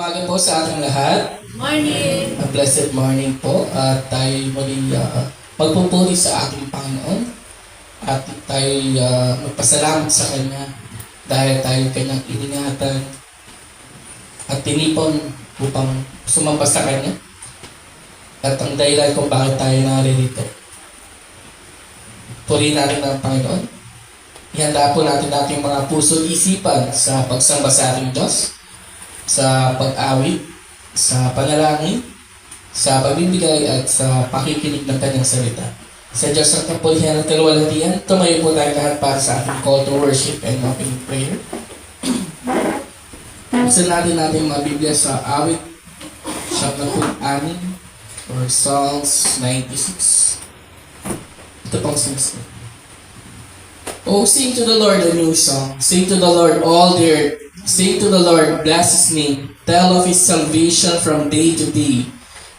umaga po sa ating lahat. Morning! A blessed morning po. At tayo muli magpupuri sa ating Panginoon. At tayo magpasalamat sa Kanya dahil tayo Kanyang iningatan at tinipon upang sumampas sa Kanya. At ang dahilan kung bakit tayo naririto. Purihin natin ang Panginoon. Ihanda po natin ating mga puso at isipan sa pagsamba sa ating Diyos, sa pag-awit, sa panalangin, sa pagbibigay at sa pakikinig ng Kanyang salita. Sa Diyos ang kapulihan at kaluwalhatian, tumayo po tayo lahat para sa ating call to worship and opening prayer. Buksan natin mga Biblia sa awit, chapter 6 or Psalms 96. Ito pang sinas. Oh, sing to the Lord a new song. Sing to the Lord all the earth. Sing to the Lord, bless His name. Tell of His salvation from day to day.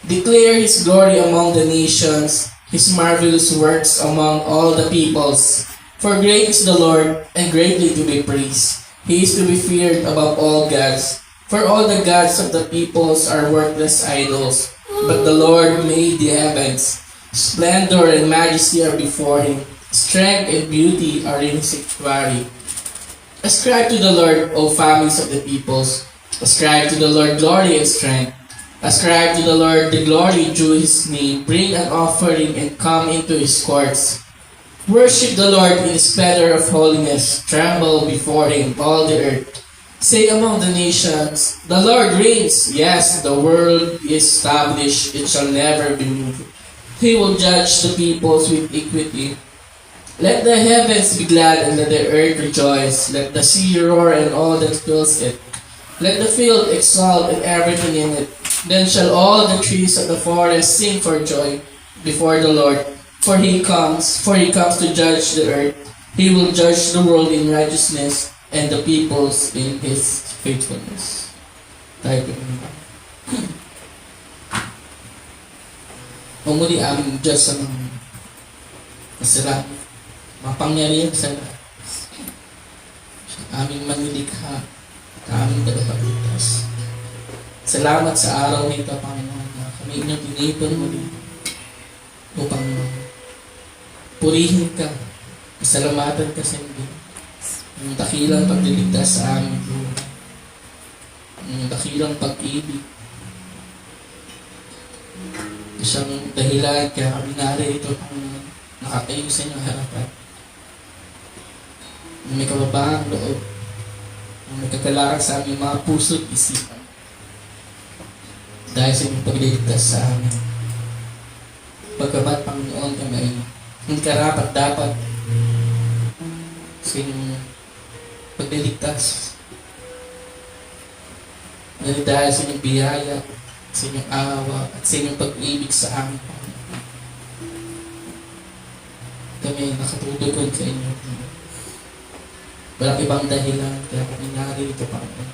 Declare His glory among the nations, His marvelous works among all the peoples. For great is the Lord, and greatly to be praised. He is to be feared above all gods. For all the gods of the peoples are worthless idols. But the Lord made the heavens. Splendor and majesty are before Him. Strength and beauty are in His sanctuary. Ascribe to the Lord, O families of the peoples. Ascribe to the Lord glory and strength. Ascribe to the Lord the glory due His name. Bring an offering and come into His courts. Worship the Lord in the splendor of holiness. Tremble before Him, all the earth. Say among the nations, the Lord reigns. Yes, the world is established. It shall never be moved. He will judge the peoples with equity. Let the heavens be glad and let the earth rejoice. Let the sea roar and all that fills it. Let the field exult and everything in it. Then shall all the trees of the forest sing for joy before the Lord. For He comes to judge the earth. He will judge the world in righteousness and the peoples in His faithfulness. Tayo po naman. Umuli aming Diyos sa mga masalamat. Mapangyarihan sa lahat. Aming manilikha at aming tagapagligtas. Salamat sa araw nito, Panginoon, na kami inyong tinipon muli upang purihin ka, pasalamatan ka sa inyo. Ang dakilang pagliligtas sa aming buhay. Ang dakilang pag-ibig. Isang dahilan kaya kami narito, Panginoon, nakatayo sa inyong harapan. May kababahang loob, may kakalaran sa aming mga puso at isipan dahil sa inyong pagliligtas sa amin. Pagkabat, Panginoon, kami ay hindi karapat dapat sa inyong pagliligtas. Dahil sa inyong biyaya, sa inyong awa, at sa inyong pag-ibig sa amin, Panginoon. Kami ay nakatutugon sa inyo. Walang ibang dahilan kaya kami narito, Panginoon.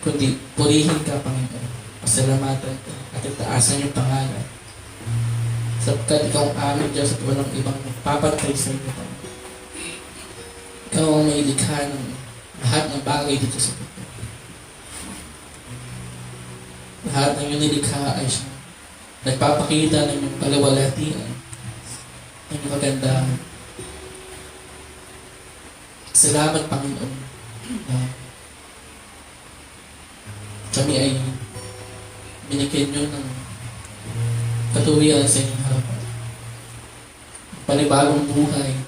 Kundi purihin ka, Panginoon. Pasalamatan ka at itaasan yung pangalan. Sapagkat ikaw ang aming Diyos at walang ibang papatay sa inyo, Panginoon. Ikaw ang may likha ng lahat ng bagay dito sa mundo. Lahat ng iyong nilikha ay siya nagpapakita ng iyong kaluwalhatian, ng iyong kagandahan. Salamat, Panginoon, na kami ay binigyan nyo ng katuwiran sa inyong harapan. Panibagong buhay,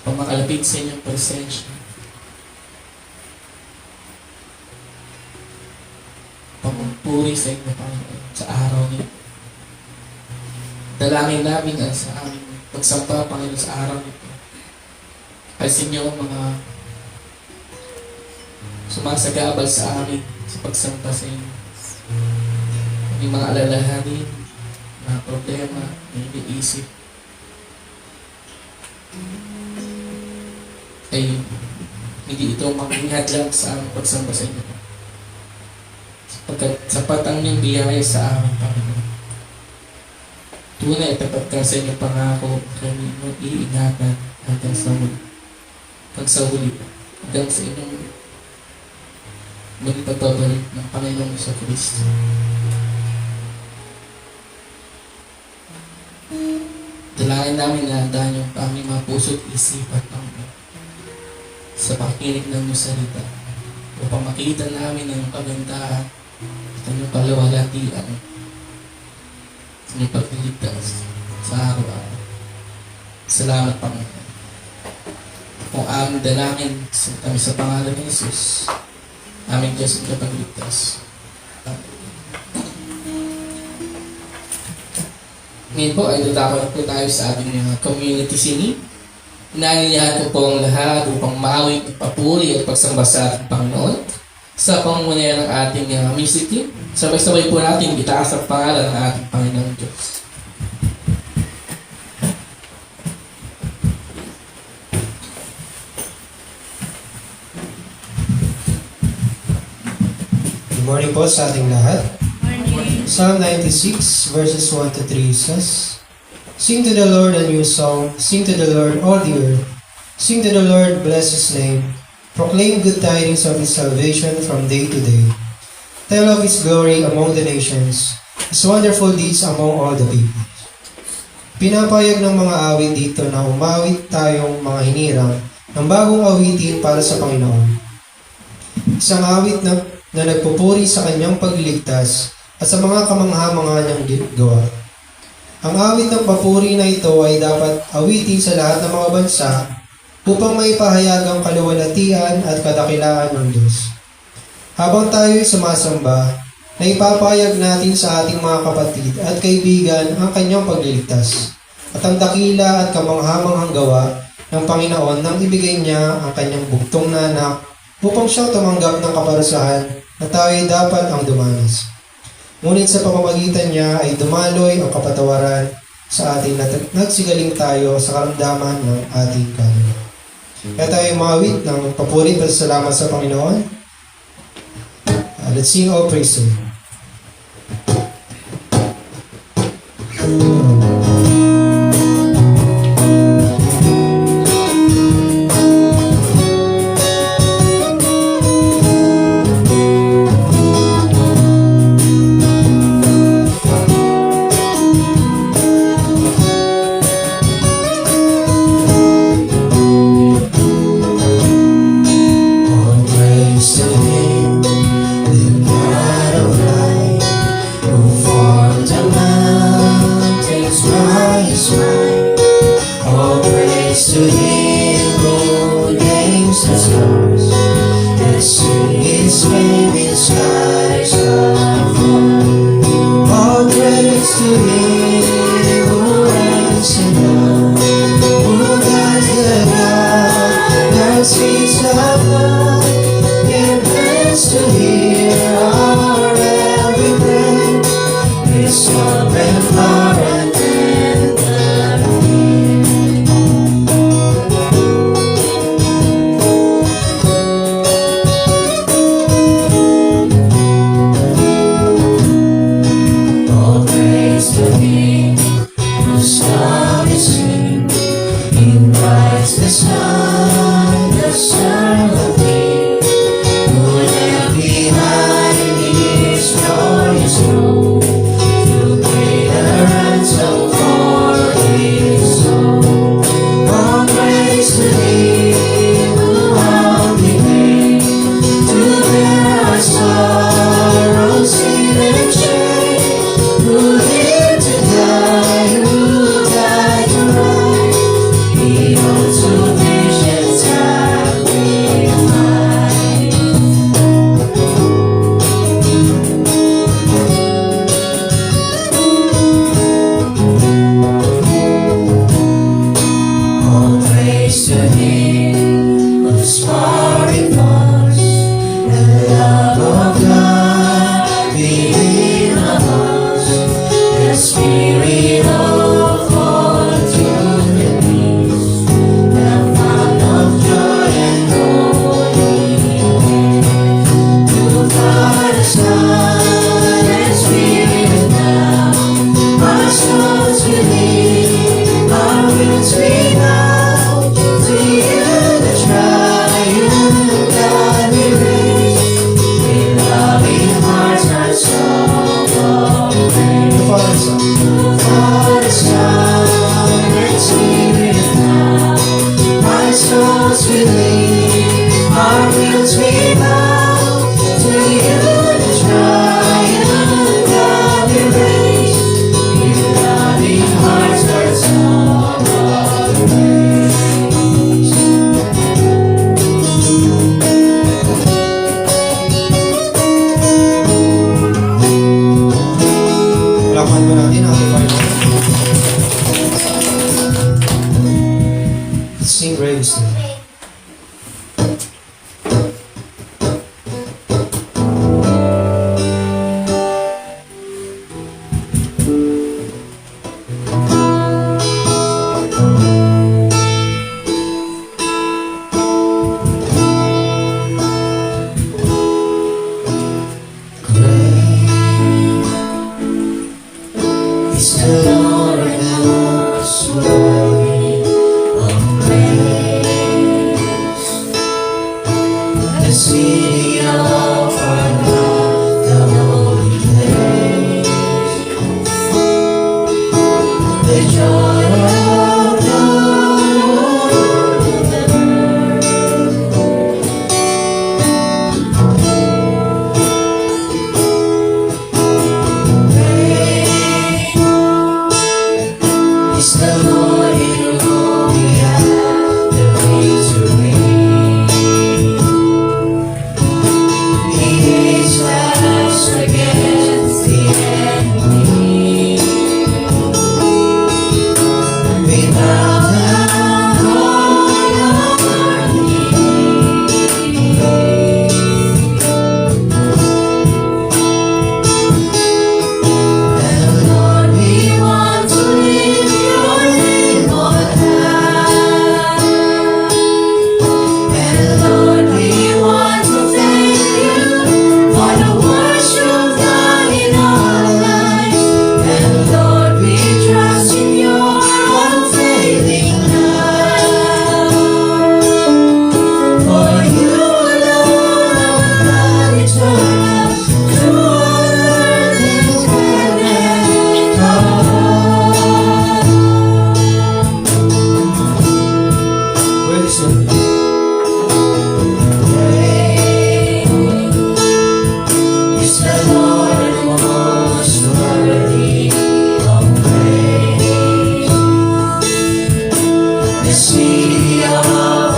pamakalapit sa inyong presensya, pamupuri sa inyo, Panginoon, sa araw niyo. Dalangin namin ang sa aming pagsamba, Panginoon, sa araw nito. Alisin niyo ang mga sumasagabal sa amin sa pagsamba sa inyo. Ang mga alalahanin, mga problema, na iniisip, ay hindi ito maging hadlang sa aming pagsamba sa inyo. Sapagkat sapat ang inyong biyaya sa amin, Panginoon. Tunay, tapat ka sa inyong pangako, kami mo iingatan hanggang sa huli. Hanggang sa inyong Muling pagbabalik ng Panginoong sa Kristo. Dalangin namin na handaan yung aming mga puso at isipan sa pakikinig ng iyong salita upang makita namin ang kagandahan at ang iyong kaluwalhatian sa iyong pagliligtas sa araw-araw. Salamat, Panginoon. Kung aming dalangin kami sa pangalan ni Jesus, aming Diyos ang kapagligtas. Ngayon po ay tatapos po tayo sa ating community singing. Inaanyayahan ko po ang lahat upang maawit, papuri at pagsamba sa ating Panginoon sa pangunguna ng ating music team. Sabay-sabay po natin itaas ang pangalan ng ating Panginoong Diyos. Good morning po sa ating lahat. Psalm 96 verses 1 to 3 says, Sing to the Lord a new song, sing to the Lord all the earth. Sing to the Lord, bless His name. Proclaim good tidings of His salvation from day to day. Tell of His glory among the nations, His wonderful deeds among all the people. Pinapayag ng mga awit dito na umawit tayong mga hinirang ng bagong awitin para sa Panginoon. Isang awit na nagpupuri sa kanyang pagliligtas at sa mga kamangha-mangha niyang gawa. Ang awit ng papuri na ito ay dapat awitin sa lahat ng mga bansa upang maipahayag ang kaluwalhatian at kadakilaan ng Diyos. Habang tayo'y sumasamba, naipapahayag natin sa ating mga kapatid at kaibigan ang kanyang pagliligtas at ang dakila at kamangha-manghang gawa ng Panginoon nang ibigay niya ang kanyang bugtong na anak upang siyang tumanggap ng kaparusahan na tayo'y dapat ang dumanas. Ngunit sa pamamagitan niya ay dumaloy ang kapatawaran sa ating nagsigaling tayo sa karamdaman ng ating kaluluwa. Kaya tayo mawit ng papuri at salamat sa Panginoon. Let's sing all praise to Him. He holds all visions happy. as we bow to you, the triumph of your grace. Your loving hearts are song of praise. Lakman mo natin ang final. Sing praise to Him. Is the Lord and most worthy of praise. The city of our God, the holy place. The joy of the is the Lord in whom we have the victory. He is us against the enemy. We bow down on our and Lord, we want to lift your name on high. And Lord, we want to thank you for the work you've done in our lives. And Lord, we trust in your unfailing love. For you alone are God eternal, true on earth and heaven. Praise Him. Is the Lord most worthy of praise. The city of our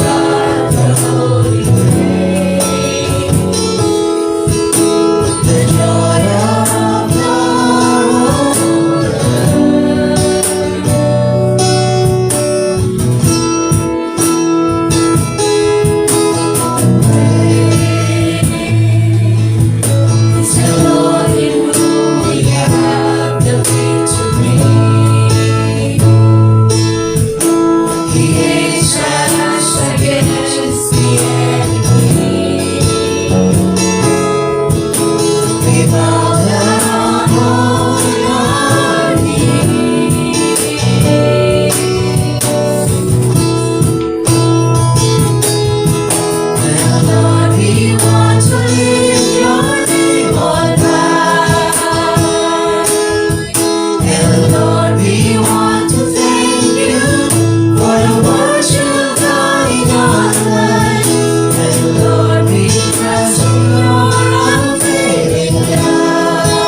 God, the holy place. The joy of the It's the Lord in whom we have the victory. He is us against the enemy. We bow down on our knees. And Lord, we want to lift your name on high. And Lord, we want to thank you for the work you've done in our lives. And Lord, we trust in your unfailing love.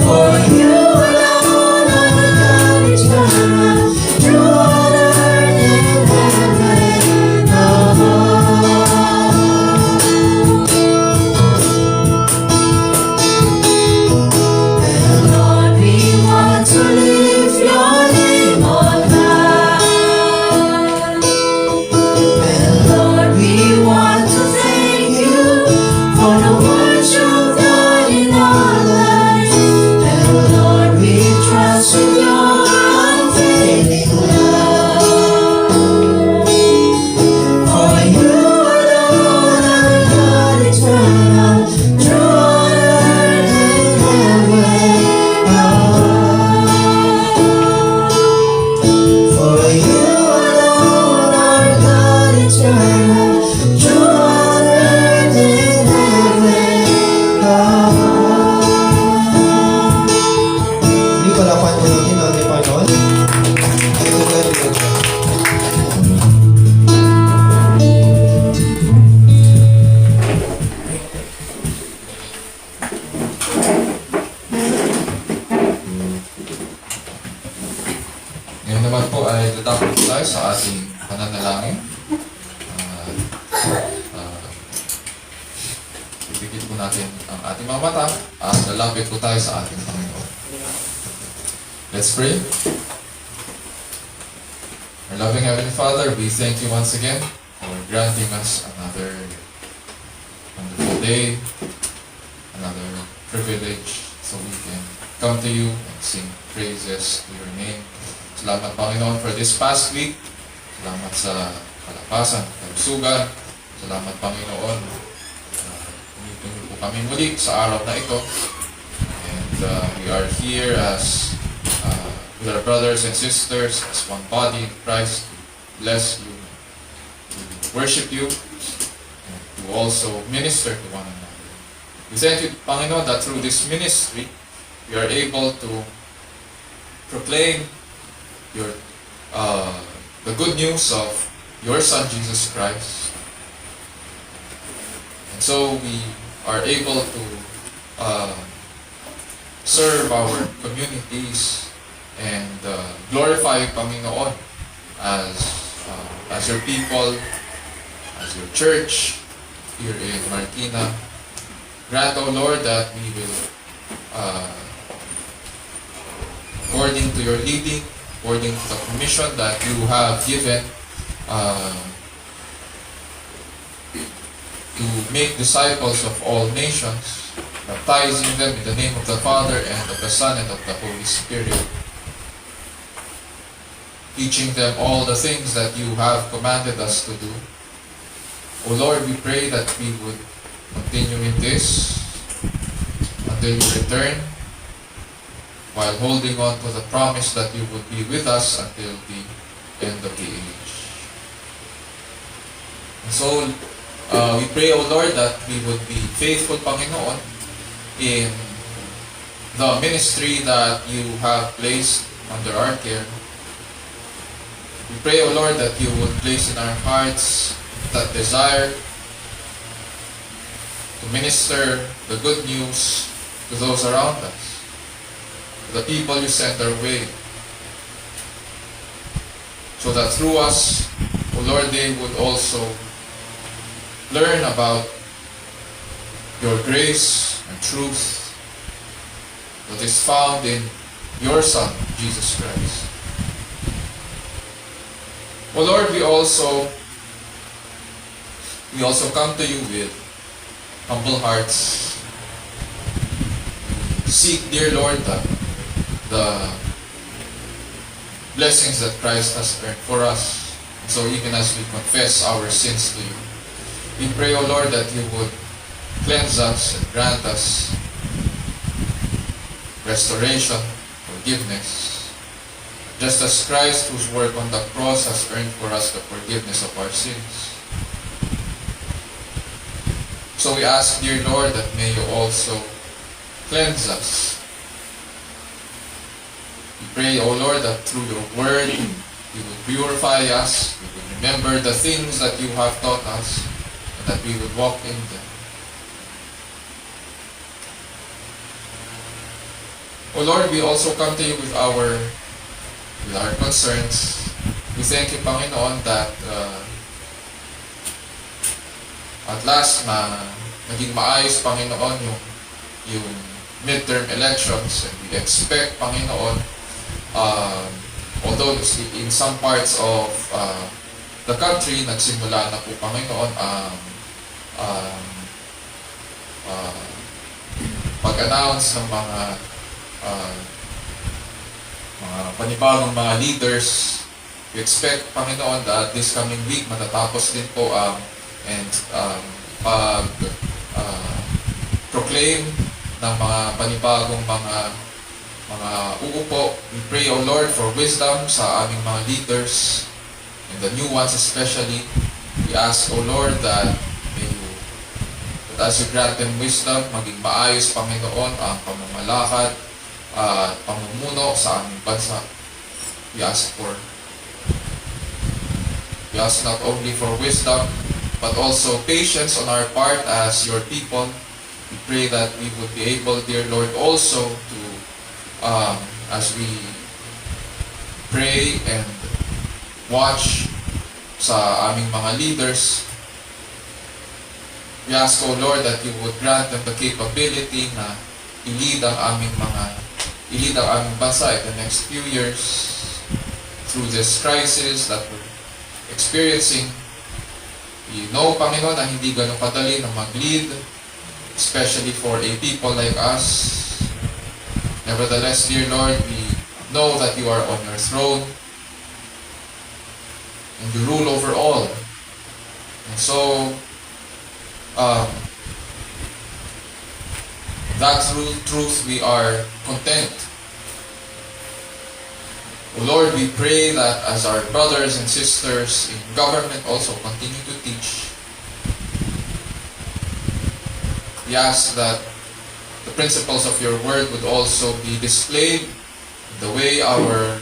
For you alone are God eternal, true on earth and heaven. And Lord, we want to lift your name on high. And Lord, we want to thank you for the work you've done in our lives. And Lord, we trust in your unfailing love. For you alone are God eternal, true on earth and heaven. For you alone are God eternal, true on earth and heaven. Hindi palapan mo natin ang ating Panginoon. Ito ganun. po ay tatapos tayo sa ating pananalangin. Ibigit po natin ang ating mga mata at lalapit po tayo sa ating Panginoon. Let's pray. Our loving Heavenly Father, we thank you once again for granting us another wonderful day, another privilege so we can come to you and sing praises to your name. Salamat Panginoon for this past week. Salamat sa kalakasan, kalusugan. Salamat Panginoon. Tuloy po kami muli sa araw na ito. And we are here as with our brothers and sisters as one body in Christ to bless you, to worship you, and to also minister to one another. We thank you, Panginoon, that through this ministry, we are able to proclaim your the good news of your Son, Jesus Christ. And so we are able to serve our communities and glorify you, Panginoon, as your people, as your church here in Marikina. Grant, O Lord, that we will, according to your leading, according to the commission that you have given, to make disciples of all nations, baptizing them in the name of the Father and of the Son and of the Holy Spirit, teaching them all the things that you have commanded us to do. O Lord, we pray that we would continue in this until you return, while holding on to the promise that you would be with us until the end of the age. And so, we pray, O Lord, that we would be faithful, Panginoon, in the ministry that you have placed under our care. We pray, O Lord, that you would place in our hearts that desire to minister the good news to those around us, to the people you send our way, so that through us, O Lord, they would also learn about your grace and truth that is found in your Son, Jesus Christ. O Lord, we also come to you with humble hearts. Seek, dear Lord, the blessings that Christ has earned for us. So even as we confess our sins to you, we pray, O Lord, that you would cleanse us and grant us restoration, forgiveness, just as Christ, whose work on the cross has earned for us the forgiveness of our sins. So we ask, dear Lord, that may you also cleanse us. We pray, O Lord, that through your word, you will purify us, we will remember the things that you have taught us, and that we would walk in them. O Lord, we also come to you with our concerns. We thank you, Panginoon, that at last naging maayos, Panginoon, yung midterm elections, and we expect, Panginoon, although in some parts of the country nagsimula na po, Panginoon, pag-announce ng mga panibagong mga leaders. We expect, Panginoon, that this coming week matatapos din po proclaim ng mga panibagong mga uupo. We pray, O Lord, for wisdom sa aming mga leaders and the new ones especially. We ask, O Lord, that as you grant them wisdom, maging maayos, Panginoon, ang pamamalakad at pamumuno sa aming bansa. We ask not only for wisdom, but also patience on our part as your people. We pray that we would be able, dear Lord, also to, as we pray and watch sa aming mga leaders. We ask, O Lord, that you would grant them the capability na i-lead ang aming bansa in the next few years through this crisis that we're experiencing. We know, Panginoon, na hindi ganun kadali na mag-lead, especially for a people like us. Nevertheless, dear Lord, we know that you are on your throne and you rule over all. And so, that truth we are content. O Lord, we pray that as our brothers and sisters in government also continue to teach, we ask that the principles of your word would also be displayed in the way our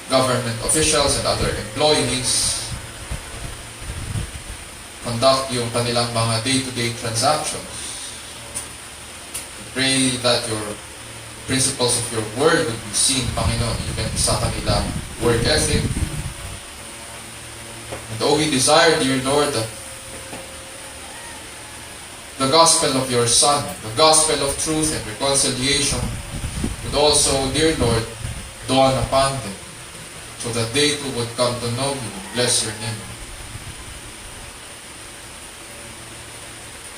government officials and other employees conduct yung kanilang mga day-to-day transactions. We pray that your principles of your word would be seen, Panginoon, even sa kanilang work ethic. And though we desire, dear Lord, that the gospel of your Son, the gospel of truth and reconciliation would also, dear Lord, dawn upon them, so that they too would come to know you and bless your name.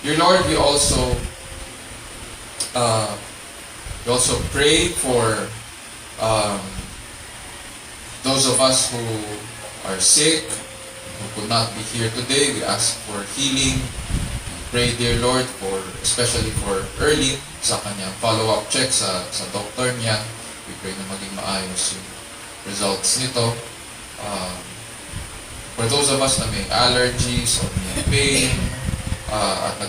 Dear Lord, we also pray for those of us who are sick, who could not be here today. We ask for healing. We pray, dear Lord, especially for early sa kanyang follow-up check sa doctor niya. We pray na maging maayos yung results nito. For those of us na may allergies or may pain, at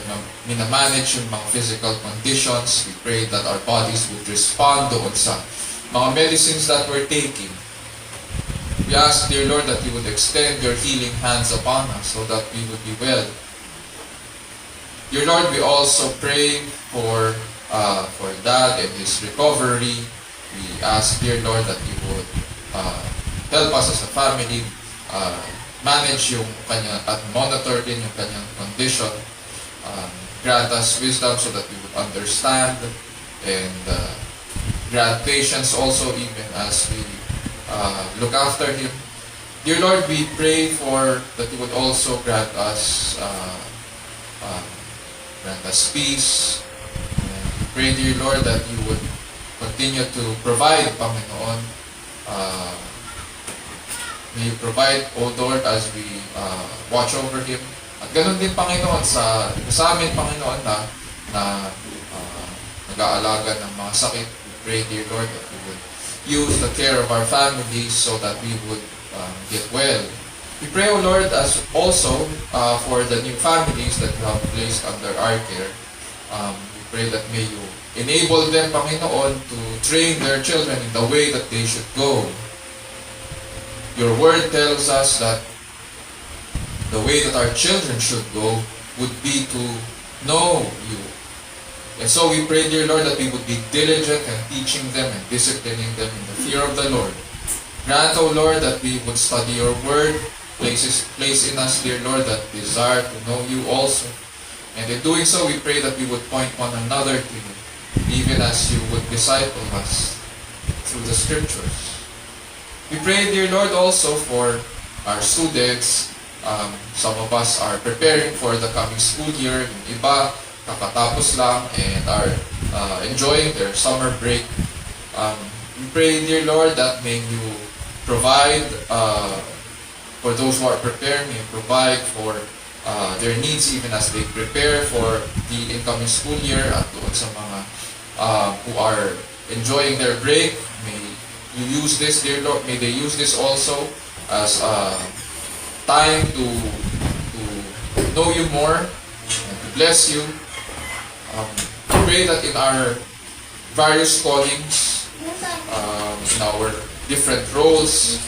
minamanage yung mga physical conditions, we pray that our bodies would respond doon sa mga medicines that we're taking. We ask, dear Lord, that you would extend your healing hands upon us so that we would be well. Dear Lord, we also pray for Dad and his recovery. We ask, dear Lord, that you would help us as a family manage yung kanya at monitor din yung kanyang condition. Grant us wisdom so that we would understand and grant patience also even as we look after him. Dear Lord, we pray that you would also grant us peace. And we pray, dear Lord, that you would continue to provide, Panginoon. May you provide, O Lord, as we watch over him. At ganun din, Panginoon, sa amin, Panginoon, na nag-aalaga ng mga sakit. We pray, dear Lord, that we would use the care of our families so that we would get well. We pray, O Lord, as also for the new families that you have placed under our care. We pray that may you enable them, Panginoon, to train their children in the way that they should go. Your word tells us that the way that our children should go would be to know you. And so we pray, dear Lord, that we would be diligent in teaching them and disciplining them in the fear of the Lord. Grant, O Lord, that we would study your word. Place in us, dear Lord, that desire to know you also. And in doing so, we pray that we would point one another to you, even as you would disciple us through the scriptures. We pray, dear Lord, also for our students. Some of us are preparing for the coming school year. Yung iba, kakatapos lang and are enjoying their summer break. We pray, dear Lord, that may you provide for those who are preparing, may you provide for their needs even as they prepare for the incoming school year. At doon sa mga who are enjoying their break, may you use this, dear Lord, may they use this also as time to know you more and to bless you. Pray that in our various callings, in our different roles,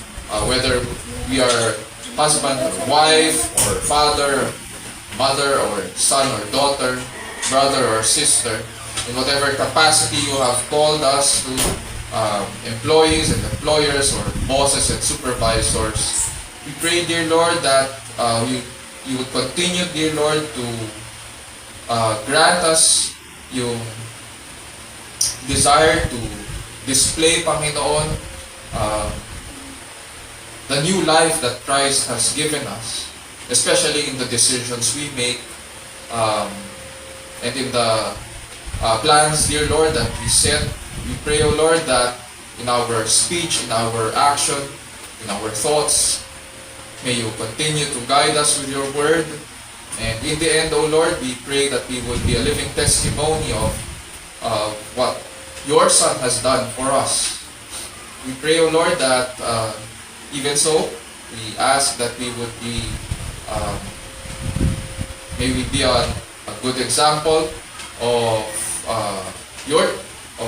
whether we are husband or wife, or father, mother, or son or daughter, brother or sister, in whatever capacity you have called us to employees and employers or bosses and supervisors. We pray, dear Lord, that you would continue, dear Lord, to grant us yung desire to display, Panginoon, the new life that Christ has given us, especially in the decisions we make, and in the plans, dear Lord, that we set. We pray, O Lord, that in our speech, in our action, in our thoughts, may you continue to guide us with your word. And in the end, O Lord, we pray that we will be a living testimony of what your Son has done for us. We pray, O Lord, that even so, we ask that we would be, may we be a good example of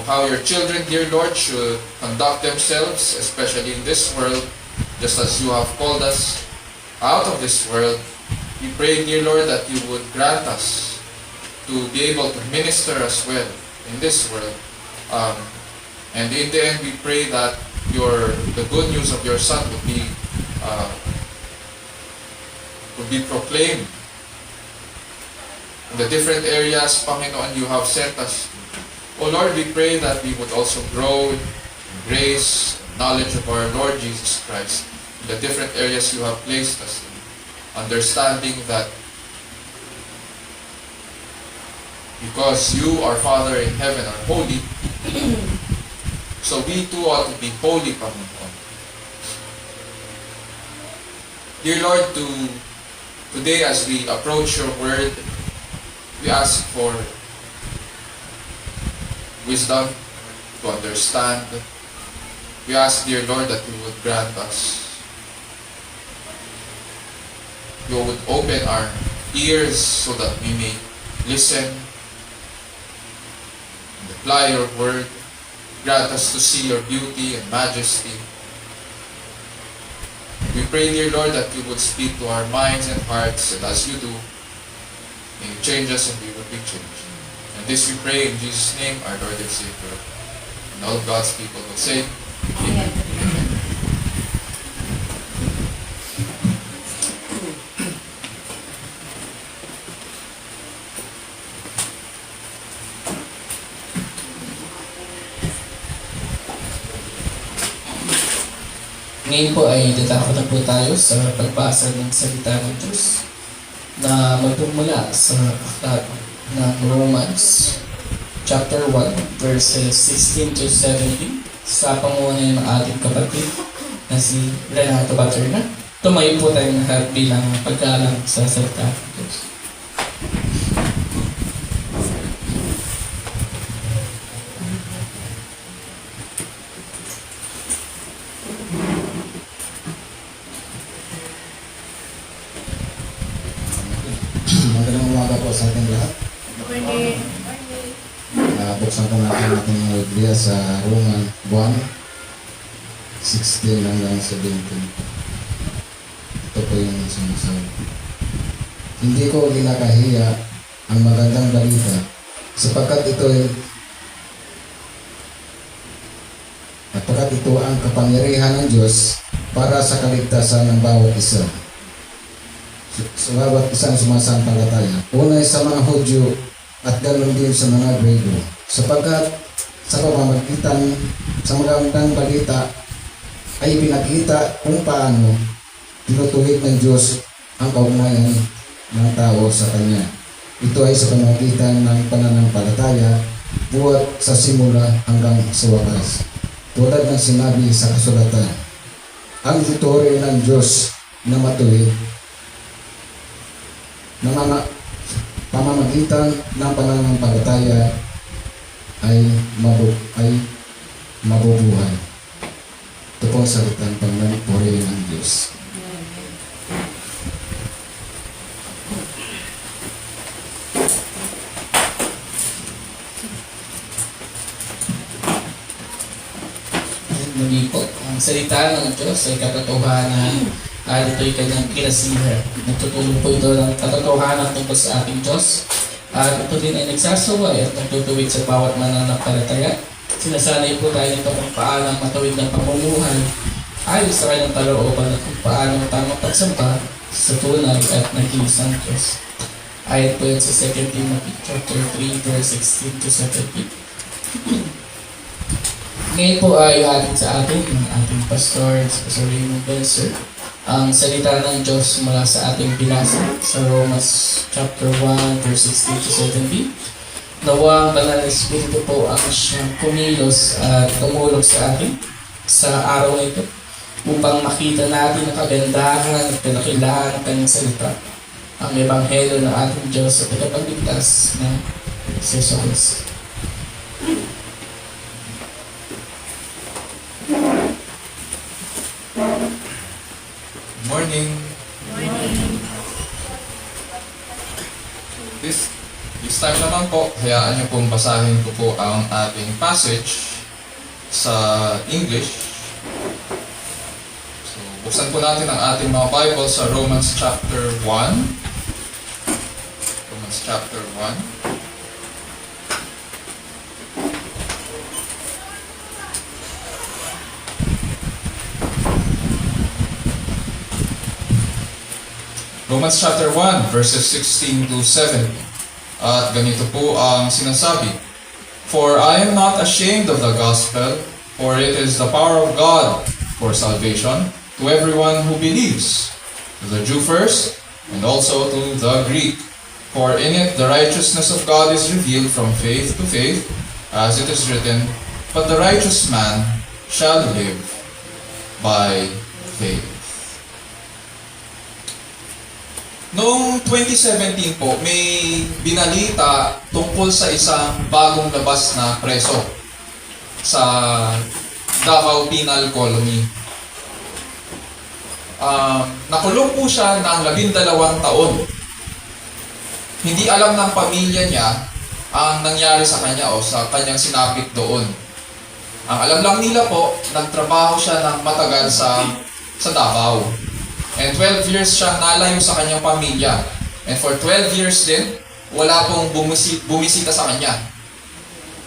how your children, dear Lord, should conduct themselves, especially in this world, just as you have called us out of this world. We pray, dear Lord, that you would grant us to be able to minister as well in this world. And in the end, we pray that the good news of your Son would be proclaimed in the different areas, Panginoon, you have sent us. O Lord, we pray that we would also grow in grace, knowledge of our Lord Jesus Christ, in the different areas you have placed us in, understanding that because you, our Father in heaven, are holy, so we too ought to be holy, Panginoon. Dear Lord, today as we approach your word, we ask for wisdom to understand. We ask, dear Lord, that you would grant us. You would open our ears so that we may listen and apply your word. Grant us to see your beauty and majesty. We pray, dear Lord, that you would speak to our minds and hearts, and as you do, may you change us and we would be changed. And this we pray in Jesus' name, our Lord and Savior. And all God's people will say, Amen. Ngayon po ay dadako na po tayo sa pagbasa ng salita ng Diyos na magmumula sa aklat ng Romans chapter 1 verses 16 to 17 sa pangunguna ng ating kapatid na si Renato Baterna. Tumayo po tayong lahat bilang pagkalang sa salita ng Diyos. Magandang umaga po sa ating lahat. Buksan po natin ating Biblia sa Roman 1:16 hanggang 17. Ito po yung sinasabi. Hindi ko kinakahiya ang magandang balita sapagkat ito ang kapangyarihan ng Diyos para sa kaligtasan ng bawat isa. Sa bawat isang sumasampalataya. Unay sa mga Hudyo at ganoon din sa mga Grego. Sapagkat sa pamamagitan sa magandang balita ay pinakita kung paano tinutuwid ng Diyos ang kaugnayan ng tao sa Kanya. Ito ay sa pamamagitan ng pananampalataya buhat sa simula hanggang sa wakas. Tulad ng sinabi sa kasulatan, ang ditore ng Diyos na matuwid na pamamagitan ng pananampalataya ay mabubuhay. Ito po ang salitang pagpupuri ng Diyos. Muli po, ang salita ng Diyos ay katotohanan at ito'y kanyang kinasihan. Nagtutulong po ito ng katotohanan tungkol sa ating Diyos. At ito din ay nagsasaway at nagtutuwid sa bawat mananampalataya Sinasanay po tayo nito kung paano matawid ng pamumuhay ayon sa kanyang kalooban at kung paano tamang pagsamba sa tunay at nag-iisang Diyos. Ayon po yan sa 2 Timothy chapter 3 verse 16 to 17. Ngayon po ay atin sa atin ng ating pastor, si Pastor Raymond Benser, ang salita ng Diyos mula sa ating binasa sa Romans chapter 1 verse 16 to 17. Nawa ang Banal na Espiritu po ang siyang kumilos at tumulong sa atin sa araw na ito upang makita natin ang kagandahan at kadakilaan ng kanyang salita, ang Ebanghelyo ng ating Diyos at tagapagligtas na si Jesus. Morning. This time naman po, hayaan niyo pong basahin ko po ang ating passage sa English. So, buksan po natin ang ating mga Bible sa Romans chapter 1. Romans chapter 1. Romans chapter 1, verses 16 to 17. At ganito po ang sinasabi, "For I am not ashamed of the gospel, for it is the power of God for salvation to everyone who believes, to the Jew first, and also to the Greek. For in it the righteousness of God is revealed from faith to faith, as it is written, But the righteous man shall live by faith." Noong 2017 po, may binalita tungkol sa isang bagong labas na preso sa Davao Penal Colony. Nakulong po siya ng 12 taon. Hindi alam ng pamilya niya ang nangyari sa kanya o sa kanyang sinapit doon. Ang alam lang nila po, nagtrabaho siya ng matagal sa Davao. And 12 years siyang nalayo sa kanyang pamilya. And for 12 years din, wala pong bumisita sa kanya.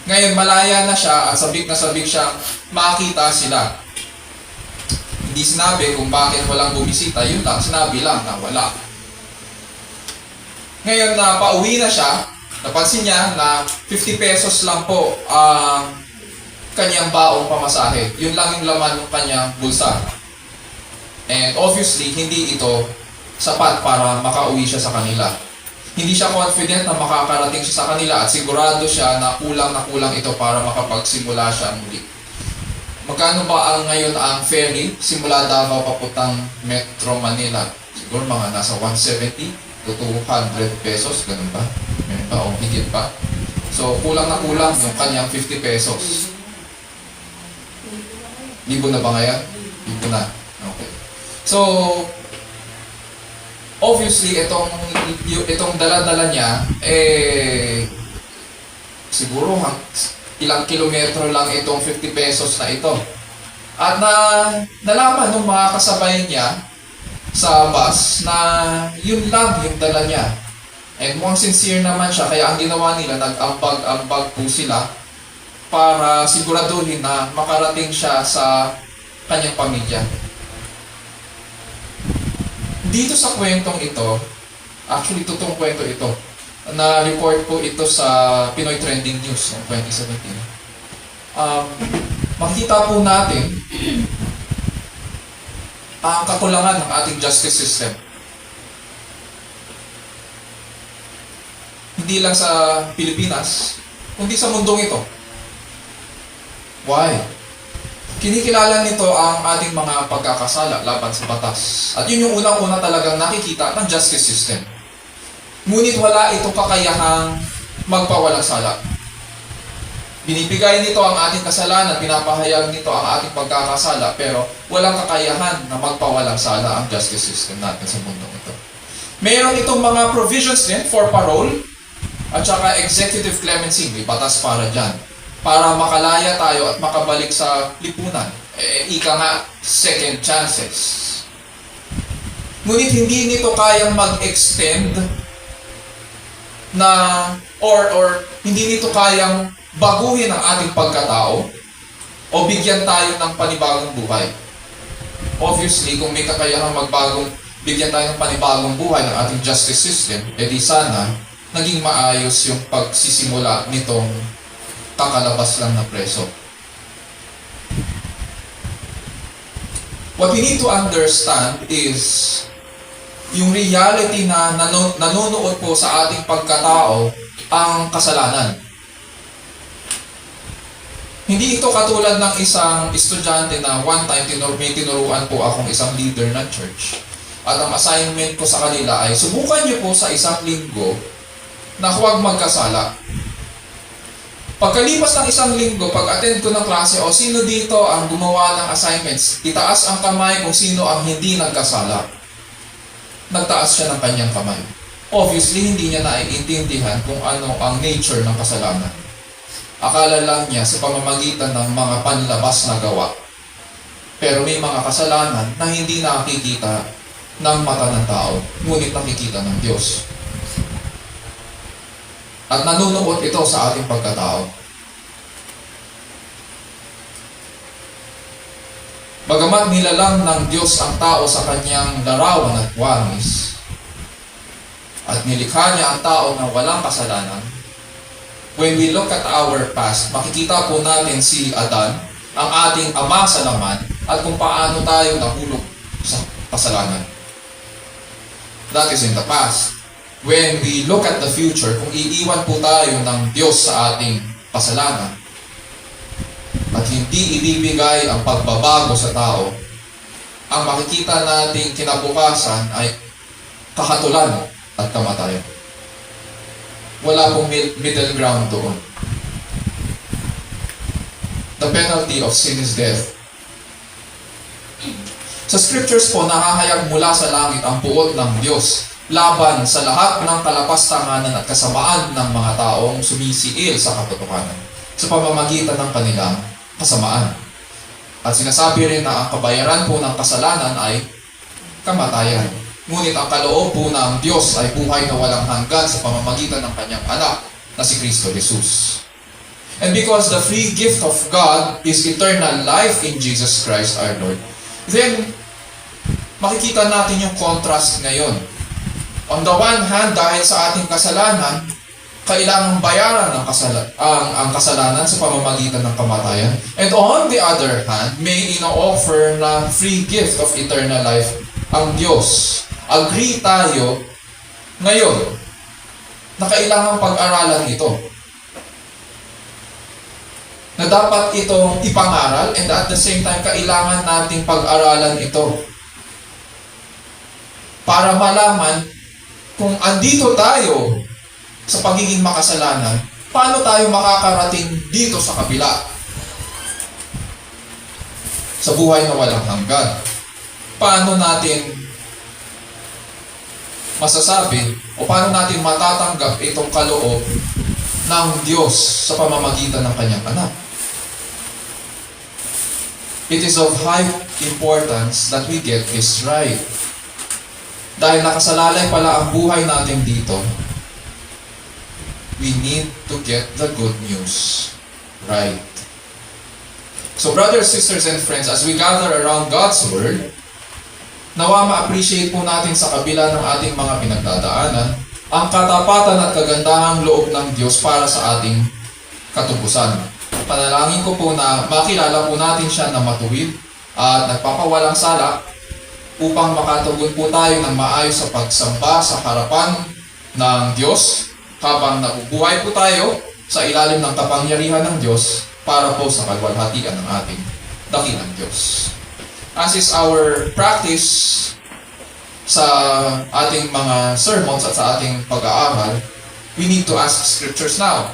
Ngayon, malaya na siya at sabik na sabik siyang makita sila. Hindi sinabi kung bakit walang bumisita, yun lang, sinabi lang na wala. Ngayon na pauwi na siya, napansin niya na 50 pesos lang po ang kanyang baong pamasahe. Yun lang yung laman ng kanyang bulsa. And obviously, hindi ito sapat para makauwi siya sa kanila. Hindi siya confident na makakarating siya sa kanila at sigurado siya na kulang ito para makapagsimula siya muli. Magkano ba ngayon ang ferry simula Davao papuntang Metro Manila? Siguro mga nasa 170 to 200 pesos, ganun ba? Meron ba o higit pa? So, kulang yung kanyang 50 pesos. Libo na ba ngayon? Libo na. Okay. So, obviously, itong dala-dala niya, siguro ilang kilometro lang itong 50 pesos na ito. At nalaman ng mga kasabay niya sa bus na yun lang yung dala niya. And mukhang sincere naman siya, kaya ang ginawa nila, nag-ambag po sila para siguraduhin na makarating siya sa kanyang pamilya. Dito sa kwentong ito, actually totoong kwento ito, na-report po ito sa Pinoy Trending News noong 2017. Makikita po natin ang kakulangan ng ating justice system. Hindi lang sa Pilipinas, kundi sa mundong ito. Why? Kinikilala nito ang ating mga pagkakasala laban sa batas. At yun yung unang-una talagang nakikita ng justice system. Ngunit wala itong kakayahang magpawalang sala. Binibigay nito ang ating kasalanan, pinapahayag nito ang ating pagkakasala, pero walang kakayahan na magpawalang sala ang justice system natin sa mundong ito. Mayroon itong mga provisions din for parole at saka executive clemency, may batas para dyan, para makalaya tayo at makabalik sa lipunan. Ika nga, second chances. Ngunit hindi nito kayang mag-extend na, or hindi nito kayang baguhin ang ating pagkatao o bigyan tayo ng panibagong buhay? Obviously, kung may kakayahang bigyan tayo ng panibagong buhay ng ating justice system, edi sana naging maayos yung pagsisimula nitong kakalabas lang na preso. What we need to understand is yung reality na nanonood po sa ating pagkatao ang kasalanan. Hindi ito katulad ng isang estudyante na one time may tinuruan po akong isang leader ng church. At ang assignment ko sa kanila ay subukan niyo po sa isang linggo na huwag magkasala. Pagkalipas ng isang linggo, pag-attend ko ng klase, o sino dito ang gumawa ng assignments, itaas ang kamay kung sino ang hindi nagkasala. Nagtaas siya ng kanyang kamay. Obviously, hindi niya naiintindihan kung ano ang nature ng kasalanan. Akala lang niya sa pamamagitan ng mga panlabas na gawa. Pero may mga kasalanan na hindi nakikita ng mata ng tao, ngunit nakikita ng Diyos. At nanunuot ito sa ating pagkatao. Bagamat nilalang ng Diyos ang tao sa kanyang larawan at wangis, at nilikha niya ang tao na walang kasalanan, when we look at our past, makikita po natin si Adan, ang ating ama sa laman, at kung paano tayo nahulog sa kasalanan. That is in the past. When we look at the future, kung iiwan po tayo ng Diyos sa ating kasalanan, at hindi ibibigay ang pagbabago sa tao, ang makikita nating kinabukasan ay kahatulan at kamatayan. Wala pong middle ground doon. The penalty of sin is death. Sa scriptures po, nahahayag mula sa langit ang puot ng Diyos laban sa lahat ng kalapastanganan at kasamaan ng mga taong sumisiil sa katotohanan sa pamamagitan ng kanilang kasamaan. At sinasabi rin na ang kabayaran po ng kasalanan ay kamatayan. Ngunit ang kaloob po ng Diyos ay buhay na walang hanggan sa pamamagitan ng kanyang anak na si Kristo Jesus. And because the free gift of God is eternal life in Jesus Christ our Lord, then makikita natin yung contrast ngayon. On the one hand, dahil sa ating kasalanan, kailangang bayaran ang kasalanan sa pamamagitan ng kamatayan. And on the other hand, may ino-offer na free gift of eternal life ang Diyos. Agree tayo ngayon na kailangang pag-aralan ito. Na dapat itong ipangaral and at the same time, kailangan nating pag-aralan ito. Para malaman kung andito tayo sa pagiging makasalanan, paano tayo makakarating dito sa kabila? Sa buhay na walang hanggan. Paano natin masasabi o paano natin matatanggap itong kaloob ng Diyos sa pamamagitan ng kanyang anak? It is of high importance that we get this right. Dahil nakasalalay pala ang buhay natin dito, we need to get the good news right. So brothers, sisters, and friends, as we gather around God's Word, nawa ma-appreciate po natin sa kabila ng ating mga pinagdadaanan ang katapatan at kagandahang loob ng Diyos para sa ating katubusan. Panalangin ko po na makilala po natin siya na matuwid at nagpapawalang sala upang makatugon po tayo ng maayos sa pagsamba sa harapan ng Diyos habang nabubuhay po tayo sa ilalim ng kapangyarihan ng Diyos para po sa kalwalhatian ng ating dakilang Diyos. As is our practice sa ating mga sermons at sa ating pag-aaral, we need to ask scriptures now.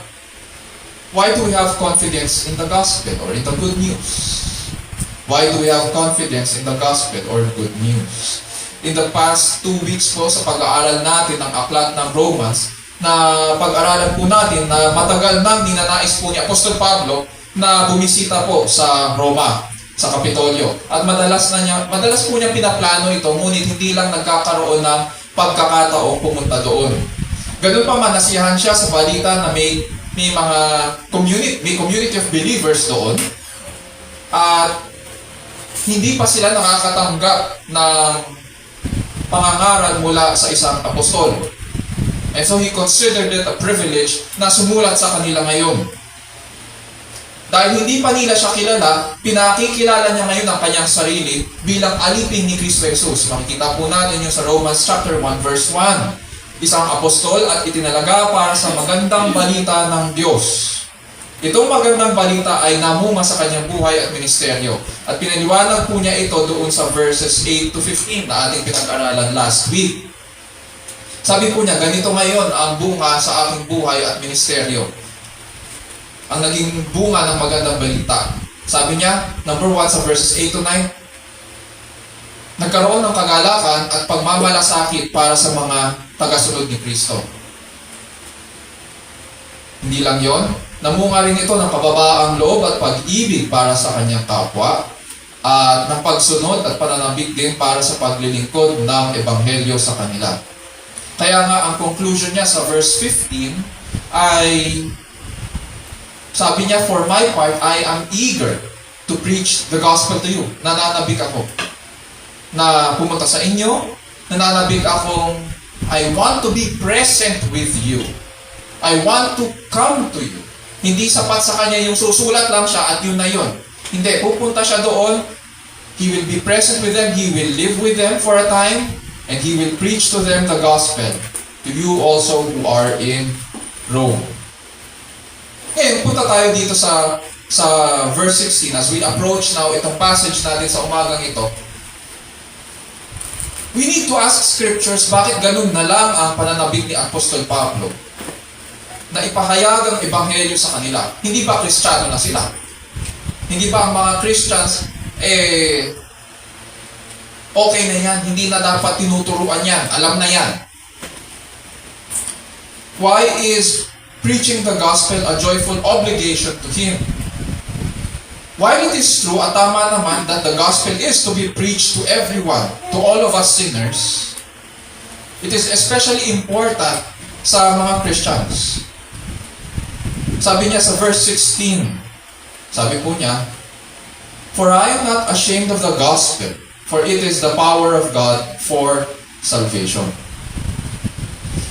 Why do we have confidence in the gospel or in the good news? Why do we have confidence in the gospel or good news? In the past 2 weeks po sa pag-aaral natin ng aklat ng Romans, na pag-aralan po natin na matagal nang ninanais po ni Apostol Pablo na bumisita po sa Roma, sa Kapitolyo. At madalas po niya pinaplano ito, ngunit hindi lang nagkakaroon ng pagkakataong pumunta doon. Ganun pa man, nasiyahan siya sa balita na may may mga community of believers doon at hindi pa sila nakakatanggap ng pangangaral mula sa isang apostol. And so he considered it a privilege na sumulat sa kanila ngayon. Dahil hindi pa nila siya kilala, pinakikilala niya ngayon ang kanyang sarili bilang alipin ni Kristo Jesus. Makikita po natin yung sa Romans chapter 1 verse 1. Isang apostol at itinalaga para sa magandang balita ng Diyos. Itong magandang balita ay namunga sa kanyang buhay at ministeryo. At pinaliwanag po niya ito doon sa verses 8 to 15 na ating pinag-aralan last week. Sabi po niya, ganito ngayon ang bunga sa aking buhay at ministeryo. Ang naging bunga ng magandang balita. Sabi niya, number 1 sa verses 8 to 9, nagkaroon ng kagalakan at pagmamalasakit para sa mga tagasunod ni Kristo. Hindi lang yon, namunga rin ito ng kababaang loob at pag-ibig para sa kanyang kapwa at ng pagsunod at pananabik din para sa paglilingkod ng ebanghelyo sa kanila. Kaya nga ang conclusion niya sa verse 15 ay sabi niya, for my part, I am eager to preach the gospel to you. Nananabik ako na pumunta sa inyo, nananabik akong I want to be present with you. I want to come to you. Hindi sapat sa kanya yung susulat lang siya at yun na yun. Hindi, pupunta siya doon, he will be present with them, he will live with them for a time, and he will preach to them the gospel, to you also who are in Rome. Ngayon, punta tayo dito sa verse 16 as we approach now itong passage natin sa umagang ito. We need to ask scriptures, bakit ganun na lang ang pananabik ni Apostol Pablo na ipahayag ang ebanghelyo sa kanila? Hindi ba Kristiyano na sila? Hindi ba ang mga Christians, okay na yan, hindi na dapat tinuturuan yan, alam na yan? Why is preaching the gospel a joyful obligation to him? While it is true at tama naman that the gospel is to be preached to everyone, to all of us sinners, it is especially important sa mga Christians. Sabi niya sa verse 16, sabi po niya, for I am not ashamed of the gospel, for it is the power of God for salvation.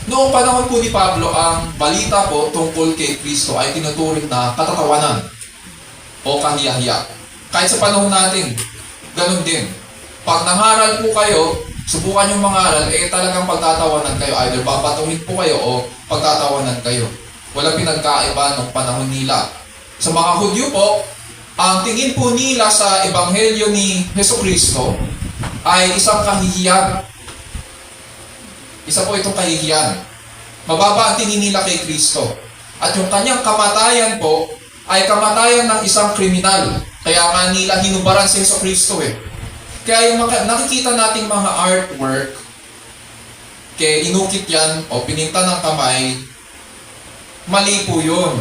Noong panahon po ni Pablo, ang balita po tungkol kay Kristo ay tinuturing na katatawanan o kahiya-hiya. Kahit sa panahon natin, ganun din. Pag nangaral po kayo, subukan yung mangaral, talagang pagtatawanan kayo. Either babatuhin po kayo o pagtatawanan kayo. Walang pinagkaiba ng panahon nila. Sa mga Hudyo po, ang tingin po nila sa ebanghelyo ni Jesucristo ay isang kahihiyan. Isa po itong kahihiyan. Mababa ang tingin nila kay Kristo. At yung kanyang kamatayan po ay kamatayan ng isang kriminal. Kaya nga nila hinubaran si Jesucristo Kaya yung nakikita nating mga artwork, kaya inukit yan o pininta ng kamay, mali po yun.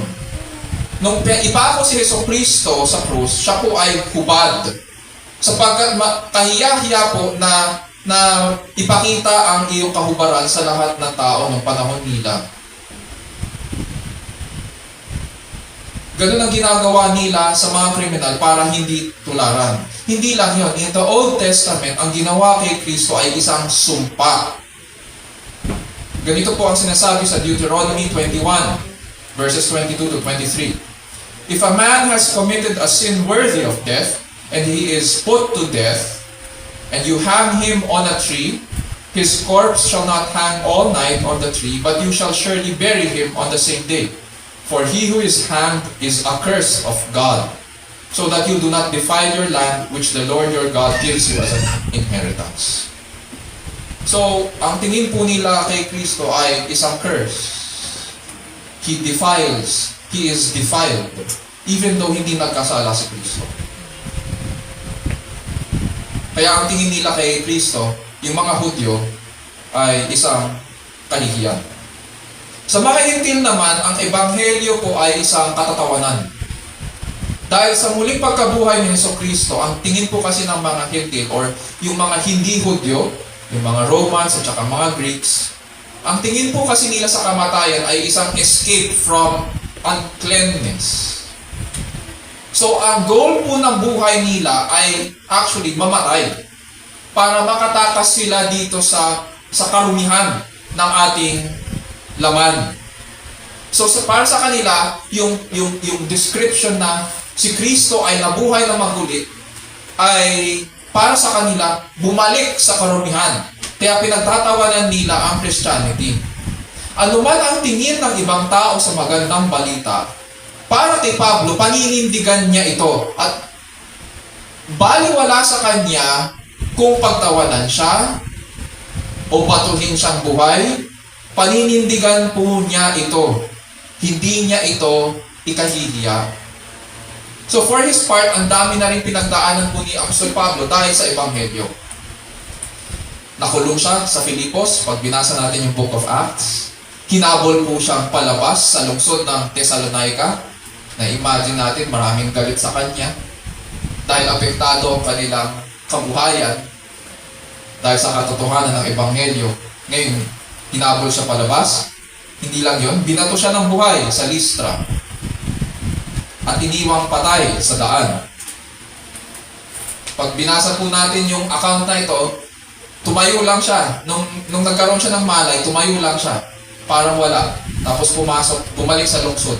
Nung ipako si Jesucristo sa krus, siya po ay hubad. Sapagkat kahiya-hiya po na ipakita ang iyong kahubaran sa lahat ng tao ng panahon nila. Ganun ang ginagawa nila sa mga kriminal para hindi tularan. Hindi lang yun. In the Old Testament, ang ginawa kay Kristo ay isang sumpa. Ganito po ang sinasabi sa Deuteronomy 21, verses 22 to 23. If a man has committed a sin worthy of death, and he is put to death, and you hang him on a tree, his corpse shall not hang all night on the tree, but you shall surely bury him on the same day. For he who is hanged is accursed of God, so that you do not defile your land which the Lord your God gives you as an inheritance. So, ang tingin po nila kay Kristo ay isang curse. He defiles, he is defiled, even though hindi nagkasala si Kristo. Kaya ang tingin nila kay Kristo, yung mga Hudyo, ay isang kahihiyan. Sa mga Hintil naman, ang ebanghelyo po ay isang katatawanan. Dahil sa muling pagkabuhay ni Jesucristo, ang tingin po kasi ng mga Hintil or yung mga hindi Hudyo, yung mga Romans at saka mga Greeks, ang tingin po kasi nila sa kamatayan ay isang escape from uncleanness. So, ang goal po ng buhay nila ay actually mamatay para makatakas sila dito sa karumihan ng ating laman. So, para sa kanila, yung description na si Kristo ay nabuhay na maguli ay para sa kanila bumalik sa karumihan. Kaya pinagtatawanan nila ang Christianity. Ano man ang tingin ng ibang tao sa magandang balita, para kay Pablo, paninindigan niya ito at baliwala sa kanya kung pagtawanan siya o batuhin siyang buhay, paninindigan po niya ito. Hindi niya ito ikahihiya. So for his part, ang dami na rin pinagdaanan po ni Apostol Pablo dahil sa Ebanghelyo. Nakulong siya sa Filipos, pag binasa natin yung Book of Acts. Hinabol po siyang palabas sa lungsod ng Thessalonica. Na-imagine natin maraming galit sa kanya dahil apektado ang kanilang kabuhayan dahil sa katotohanan ng Ebanghelyo. Ngayon, hinabol siya palabas. Hindi lang yun, binato siya ng buhay sa Listra at iniwang patay sa daan. Pag binasa po natin yung account na ito, tumayo lang siya. Nung nagkaroon siya ng malay, tumayo lang siya. Parang wala. Tapos bumalik sa lungsod.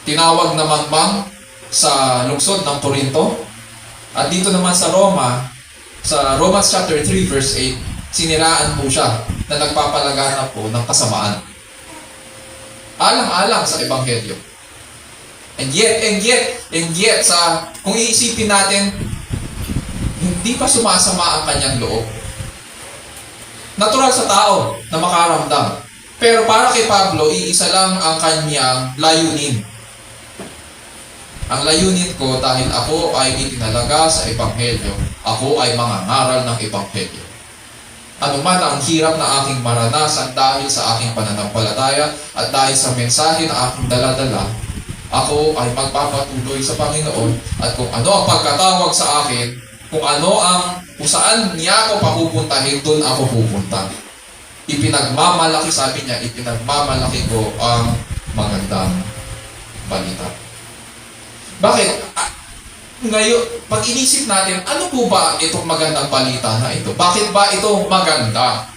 Tinawag na mangmang sa lungsod ng Corinto. At dito naman sa Roma, sa Romans chapter 3 verse 8, siniraan po siya na nagpapalaganap po ng kasamaan. Alang-alang sa Ebanghelyo. And yet, kung iisipin natin, hindi pa sumasama ang kanyang loob. Natural sa tao na makaramdam. Pero para kay Pablo, iisa lang ang kanyang layunin. Ang layunin ko dahil ako ay itinalaga sa Ebanghelyo, ako ay mangangaral ng Ebanghelyo. Ano man ang hirap na aking maranasan dahil sa aking pananampalataya at dahil sa mensahe na aking daladala, ako ay magpapatuloy sa Panginoon at kung ano ang pagkatawag sa akin, kung saan niya ako papupuntahin, doon ako pupunta. Ipinagmamalaki, sabi niya, ipinagmamalaki ko ang magandang balita. Bakit? Ngayon, pag inisip natin, ano po ba itong magandang balita na ito? Bakit ba ito maganda?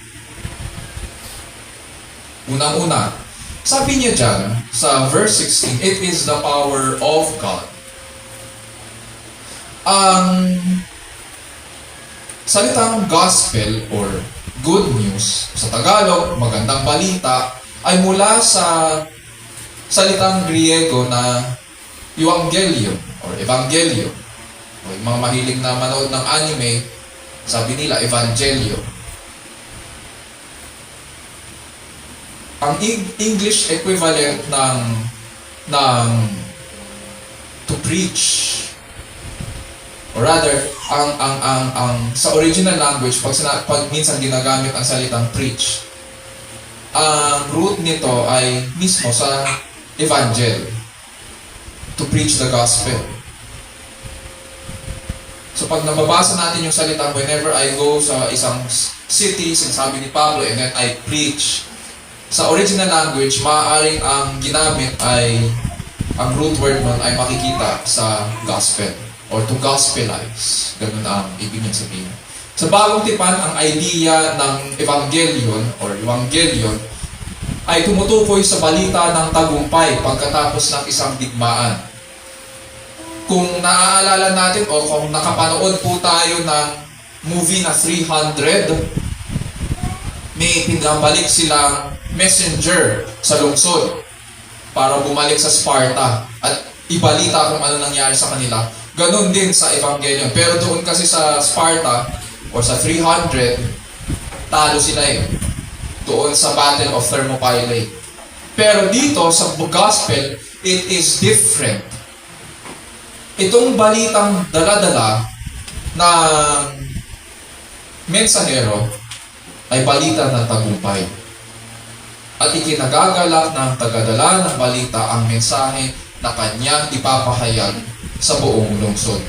Unang-una, sabi niya dyan sa verse 16, it is the power of God. Ang salitang gospel or good news, sa Tagalog, magandang balita, ay mula sa salitang Griego na Evangelion or Evangelio. O yung mga mahilig na manood ng anime, sabi nila Evangelio. Ang English equivalent ng to preach, or rather, ang sa original language, pag minsan ginagamit ang salitang preach, ang root nito ay mismo sa evangel, to preach the gospel. So pag nababasa natin yung salitang, whenever I go sa isang city, sinasabi ni Pablo, and then I preach, sa original language, maaaring ang ginamit ay, ang root word nun ay makikita sa gospel, or to gospelize. Ganun ang ibig niya sabihin. Sa bagong tipan, ang idea ng evangelion, or evangelion, ay tumutukoy sa balita ng tagumpay pagkatapos ng isang digmaan. Kung naaalala natin o kung nakapanood po tayo ng movie na 300, may pinabalik silang messenger sa lungsod para bumalik sa Sparta at ibalita kung ano nangyari sa kanila. Ganon din sa Evangelion. Pero doon kasi sa Sparta o sa 300, talo sila doon sa Battle of Thermopylae. Pero dito sa Gospel, it is different. Itong balitang dala-dala ng mensahero ay balita ng tagumpay. At ikinagagalak ng tagadala ng balita ang mensahe na kanyang ipapahayag sa buong lungsod.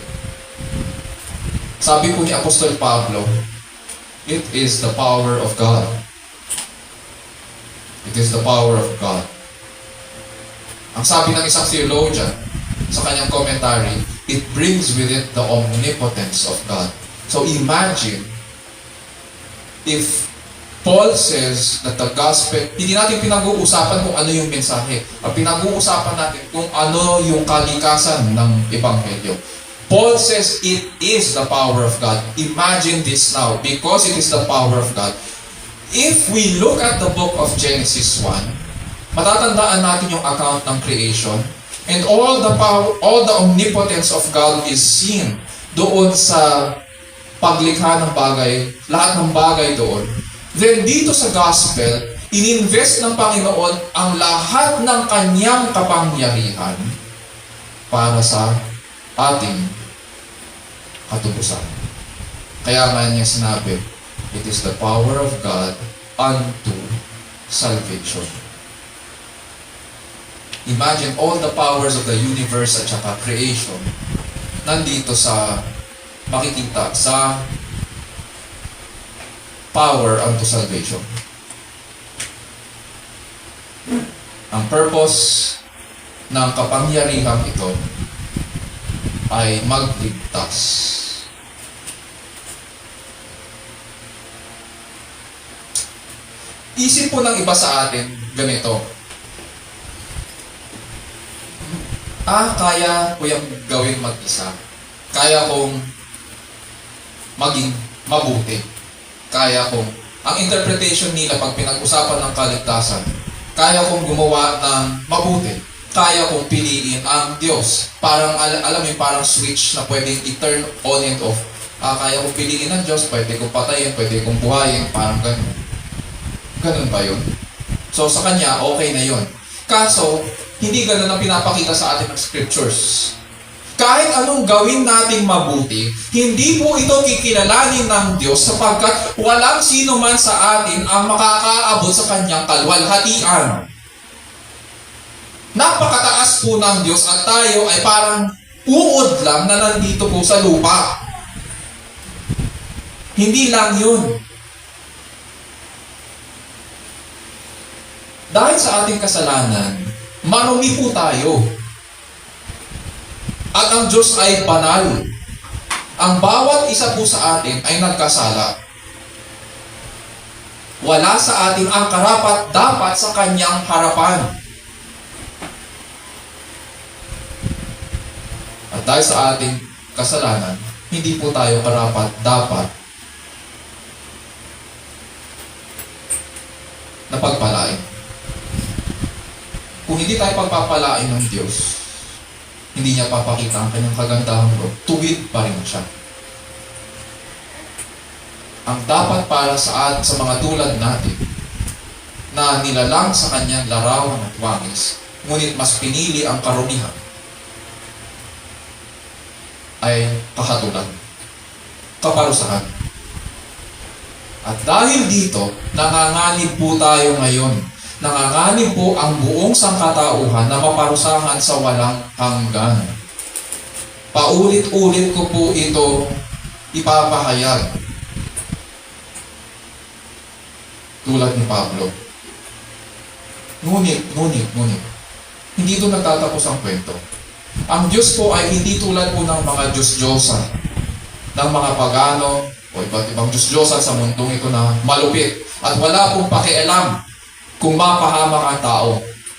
Sabi po ni Apostol Pablo, it is the power of God. It is the power of God. Ang sabi ng isang theologian sa kanyang commentary, it brings with it the omnipotence of God. So imagine if Paul says that the gospel, hindi natin pinag-uusapan kung ano yung mensahe. Ang pinag-uusapan natin kung ano yung kalikasan ng Ebanghelyo. Paul says it is the power of God. Imagine this now, because it is the power of God. If we look at the book of Genesis 1, matatandaan natin yung account ng creation, and all the power, all the omnipotence of God is seen doon sa paglikha ng bagay, lahat ng bagay doon. Then dito sa gospel, ininvest ng Panginoon ang lahat ng kanyang kapangyarihan para sa ating katubusan. Kaya nga niya sinabi, it is the power of God unto salvation. Imagine all the powers of the universe at saka creation nandito sa makikita sa power unto salvation. Ang purpose ng kapangyarihang ito ay magligtas. Isip po ng iba sa atin ganito. Kaya ko yung gawin mag-isa. Kaya kong maging mabuti. Kaya kong, ang interpretation nila pag pinag-usapan ng kaligtasan, kaya kong gumawa ng mabuti. Kaya kong piliin ang Diyos. Parang, alam mo, parang switch na pwedeng i-turn on and off. Kaya kong piliin ang Diyos, pwede kong patayin, pwede kong buhayin, parang ganun. Ganun ba yun? So sa Kanya, okay na yun. Kaso, hindi ganun ang pinapakita sa atin ng scriptures. Kahit anong gawin nating mabuti, hindi po ito kikilalanin ng Diyos sapagkat walang sino man sa atin ang makakaabot sa Kanyang kalwalhatian. Napakataas po ng Diyos at tayo ay parang uod lang na nandito po sa lupa. Hindi lang yun. Dahil sa ating kasalanan, marumi po tayo. At ang Diyos ay banal. Ang bawat isa po sa atin ay nagkasala. Wala sa atin ang karapat dapat sa Kanyang harapan. At dahil sa ating kasalanan, hindi po tayo karapat dapat na pagpalain. Kung hindi tayo pagpapalain ng Diyos, hindi niya papakita ang kanyang kagandahan ko, tuwid pa rin siya. Ang dapat para sa mga tulad natin, na nilalang sa kanyang larawan at wangis, ngunit mas pinili ang karumihan, ay kahatulan, kaparusahan. At dahil dito, nanganganib po tayo ngayon. Nanganganib po ang buong sangkatauhan na maparusahan sa walang hanggan. Paulit-ulit ko po ito ipapahayag. Tulad ni Pablo. Ngunit, hindi ito nagtatapos ang kwento. Ang Diyos po ay hindi tulad po ng mga Diyos-Diyosan, ng mga pagano, o iba't ibang Diyos-Diyosan sa mundong ito na malupit at wala pong pakialam kung mapahamak ang tao.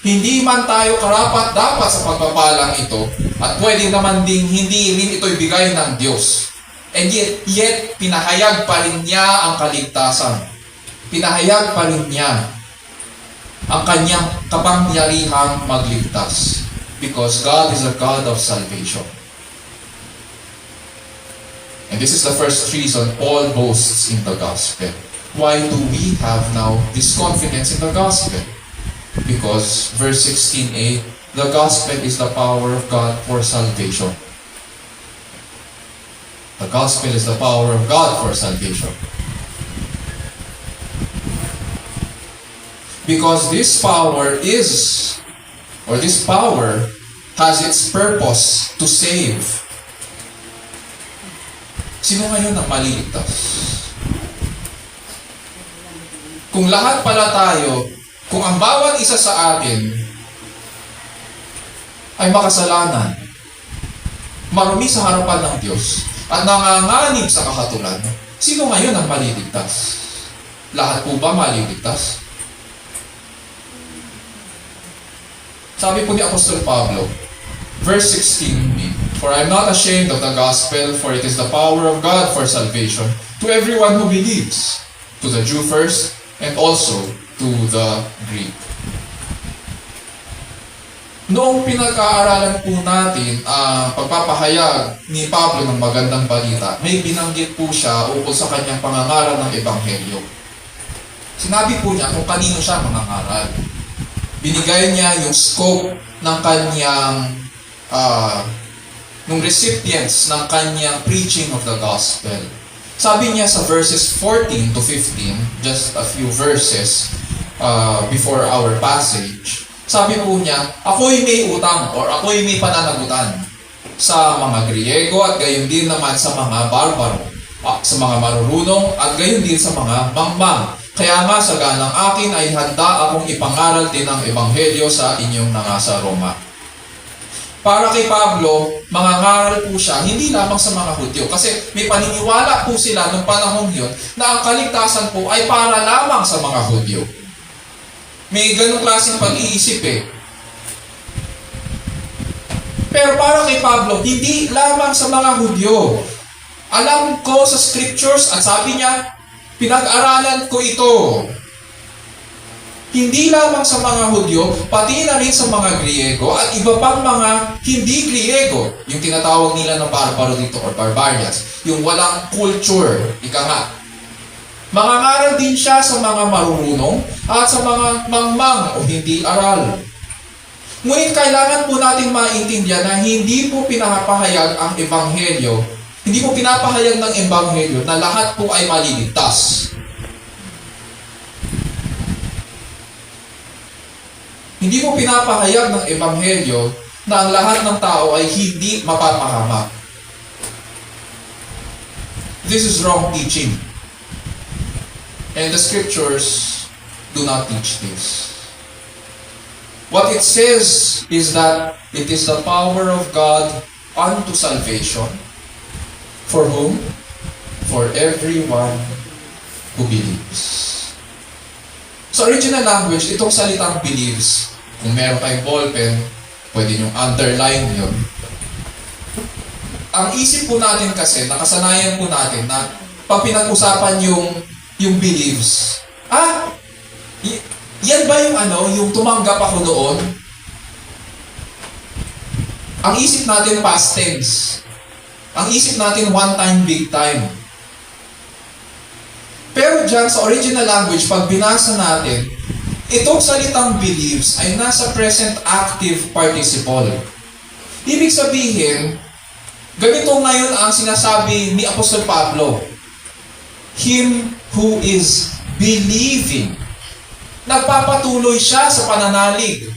Hindi man tayo karapat dapat sa pagpapalang ito at pwede naman ding hindi rin ito ibigay ng Diyos. And yet pinahayag pa rin niya ang kaligtasan. Pinahayag pa rin niya ang kanyang kapangyarihang magligtas. Because God is a God of salvation. And this is the first reason Paul boasts in the gospel. Why do we have now this confidence in the gospel? Because verse 16a, the gospel is the power of God for salvation. The gospel is the power of God for salvation. Because this power has its purpose to save. Sino ngayon ang maliligtas? Kung lahat pala tayo kung ang bawat isa sa atin ay makasalanan, marumi sa harapan ng Diyos, at nanganganib sa kakatulan, sino ngayon ang maliligtas? Lahat po ba maliligtas? Sabi po ni Apostol Pablo, verse 16b, "For I am not ashamed of the gospel, for it is the power of God for salvation to everyone who believes, to the Jew first, and also to the Greek." Noong pinag-aaralan po natin ang pagpapahayag ni Pablo ng magandang balita, may binanggit po siya ukol sa kanyang pangangaral ng Ebanghelyo. Sinabi po niya kung kanino siya mangangaral. Binigay niya yung scope ng kanyang ng recipients ng kanyang preaching of the gospel. Sabi niya sa verses 14 to 15, just a few verses before our passage, sabi po niya, ako'y may utang or ako'y may pananagutan sa mga Griego at gayon din naman sa mga barbaro, sa mga marurunong at gayon din sa mga mangmang. Kaya nga sa ganang akin ay handa akong ipangaral din ang Ebanghelyo sa inyong nangasa Roma. Para kay Pablo, mangangaral po siya hindi lamang sa mga Hudyo kasi may paniniwala po sila noong panahon yun na ang kaligtasan po ay para lamang sa mga Hudyo. May ganong klaseng pag-iisip eh. Pero para kay Pablo, hindi lamang sa mga Hudyo. Alam ko sa scriptures at sabi niya, pinag-aralan ko ito. Hindi lamang sa mga Hudyo, pati na rin sa mga Griego at iba pang mga hindi Griego. Yung tinatawag nila ng barbaro dito or barbarians. Yung walang culture, ika nga. Mangangaral din siya sa mga marurunong at sa mga mangmang o hindi aral. Ngunit kailangan po natin maintindihan na hindi po pinapahayag ang Ebanghelyo. Hindi po pinapahayag ng Ebanghelyo na lahat po ay maliligtas. Hindi po pinapahayag ng Ebanghelyo na ang lahat ng tao ay hindi mapapahamak. This is wrong teaching. And the scriptures do not teach this. What it says is that it is the power of God unto salvation. For whom? For everyone who believes. Sa original language, itong salitang believes, kung meron kayong ballpen, pwede nyo underline yun. Ang isip po natin kasi, nakasanayan po natin na pag pinag-usapan yung believes, yan ba yung tumanggap ako noon? Ang isip natin past tense. Ang isip natin one time, big time. Pero dyan sa original language, pag binasa natin, itong salitang believes ay nasa present active participle. Ibig sabihin, ganito ngayon ang sinasabi ni Apostol Pablo, him who is believing. Nagpapatuloy siya sa pananalig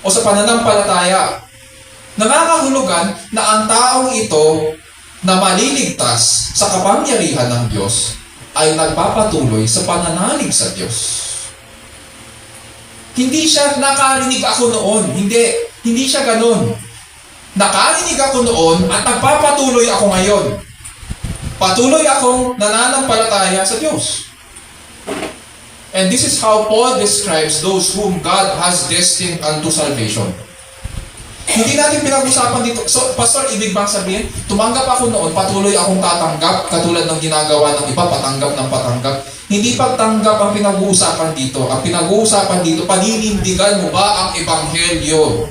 o sa pananampalataya. Nangangahulugan na ang taong ito na maliligtas sa kapangyarihan ng Diyos ay nagpapatuloy sa pananalig sa Diyos. Hindi siya nakarinig ako noon. Hindi siya ganun. Nakarinig ako noon at nagpapatuloy ako ngayon. Patuloy akong nananampalataya sa Diyos. And this is how Paul describes those whom God has destined unto salvation. Hindi natin pinag-usapan dito. So, Pastor, ibig bang sabihin, tumanggap ako noon, patuloy akong tatanggap, katulad ng ginagawa ng iba, patanggap ng patanggap. Hindi pagtanggap ang pinag-uusapan dito. Ang pinag-uusapan dito, paninindigan mo ba ang Ebanghelyo?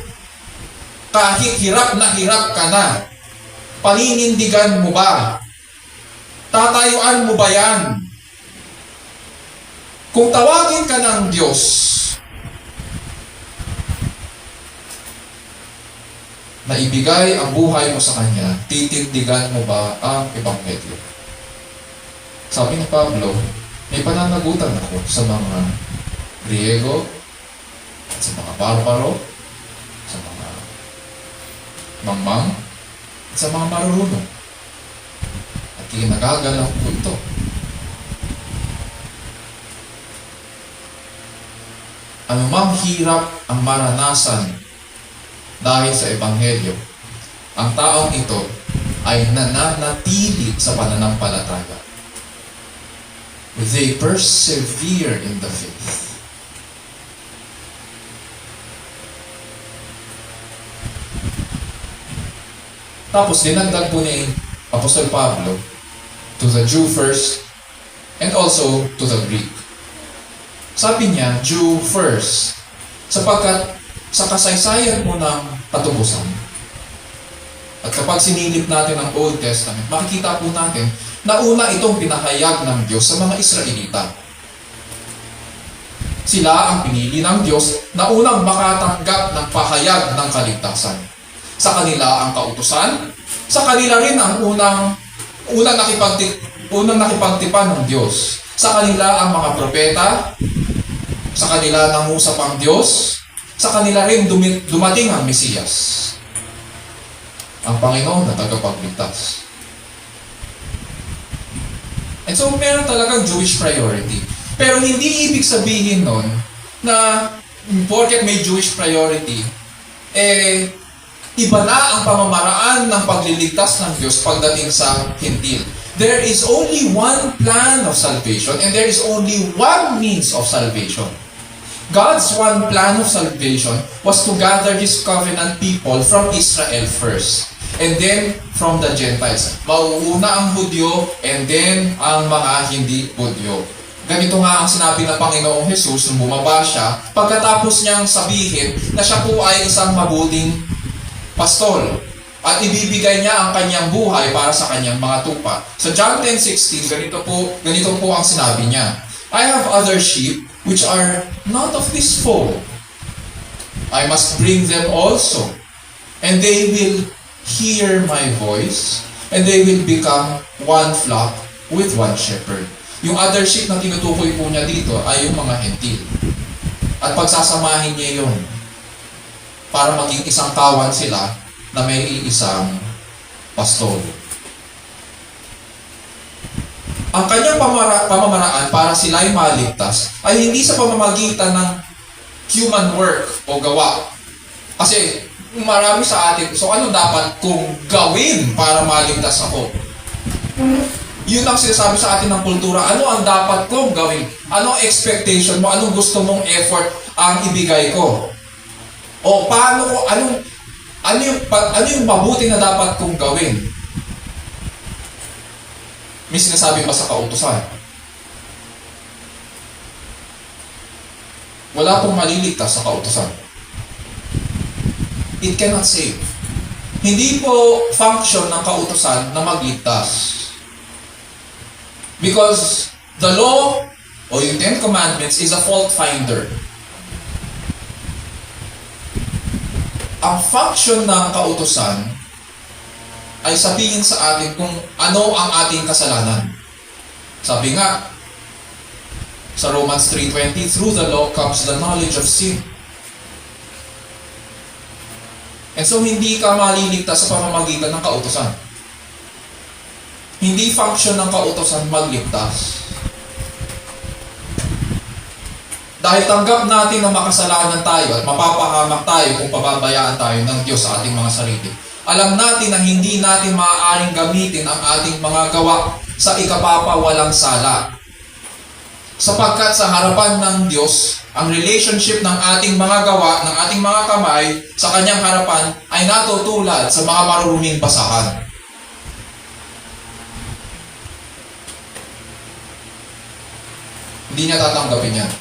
Kahit hirap ka na, paninindigan mo ba? Tatayuan mo ba yan? Kung tawagin ka ng Diyos, na ibigay ang buhay mo sa Kanya, titindigan mo ba ang Ebanghelyo? Sabi ni Pablo, may pananagutan ako sa mga Griego, at sa mga barbaro, sa mga mangmang, at sa mga marurunong. At kinagagal ko ito. anumang hirap ang maranasan dahil sa Ebanghelyo, ang taong ito ay nananatili sa pananampalataya. They persevere in the faith. Tapos dinagdag po ni Apostol Pablo to the Jew first and also to the Greek. Sabi niya, Jew first, sapagkat sa kasaysayan mo ng katubusan, at kapag sinilip natin ang Old Testament, makikita po natin na una itong pinahayag ng Diyos sa mga Israelita. Sila ang pinili ng Diyos na unang makatanggap ng pahayag ng kaligtasan. Sa kanila ang kautusan, sa kanila rin ang unang nakipagtipan ng Diyos. Sa kanila ang mga propeta, sa kanila nangusap ang Diyos, sa kanila rin dumating ang Mesiyas, ang Panginoon na tagapagligtas. And so meron talagang Jewish priority. Pero hindi ibig sabihin nun na porket may Jewish priority, iba na ang pamamaraan ng pagliligtas ng Diyos pagdating sa Hintil. There is only one plan of salvation and there is only one means of salvation. God's one plan of salvation was to gather His covenant people from Israel first, and then from the Gentiles. Mauuna ang Hudyo, and then ang mga hindi Hudyo. Ganito nga ang sinabi ng Panginoong Jesus nung bumaba siya, pagkatapos niyang sabihin na siya po ay isang mabuting pastol at ibibigay niya ang kanyang buhay para sa kanyang mga tupa. Sa John 10:16, ganito po ang sinabi niya, I have other sheep which are not of this fold. I must bring them also, and they will hear my voice, and they will become one flock with one shepherd. Yung other sheep na tinutukoy po niya dito ay yung mga hentil. At pagsasamahin niya yun para maging isang kawan sila na may isang pastol. Ang kanyang pamamaraan para sila ay maligtas ay hindi sa pamamagitan ng human work o gawa. Kasi marami sa atin, so ano dapat kong gawin para maligtas ako? Yun ang sinasabi sa atin ng kultura. Ano ang dapat kong gawin? Ano ang expectation mo? Anong gusto mong effort ang ibigay ko? O paano ko, ano yung mabuti na dapat kong gawin? May sinasabi pa sa kautusan. Wala pong maliligtas sa kautusan. It cannot save. Hindi po function ng kautusan na magligtas. Because the law o yung Ten Commandments is a fault finder. Ang function ng kautusan ay sabihin sa atin kung ano ang ating kasalanan. Sabi nga, sa Romans 3:20, through the law comes the knowledge of sin. And so, hindi ka maliligtas sa pamamagitan ng kautusan. Hindi function ng kautusan magligtas. Dahil tanggap natin na makasalanan tayo at mapapahamak tayo kung pababayaan tayo ng Diyos sa ating mga sarili. Alam natin na hindi natin maaaring gamitin ang ating mga gawa sa ikapapawalang sala. Sapagkat sa harapan ng Diyos, ang relationship ng ating mga gawa, ng ating mga kamay sa Kanyang harapan ay natutulad sa mga maruruming basahan. Hindi niya tatanggapin yan.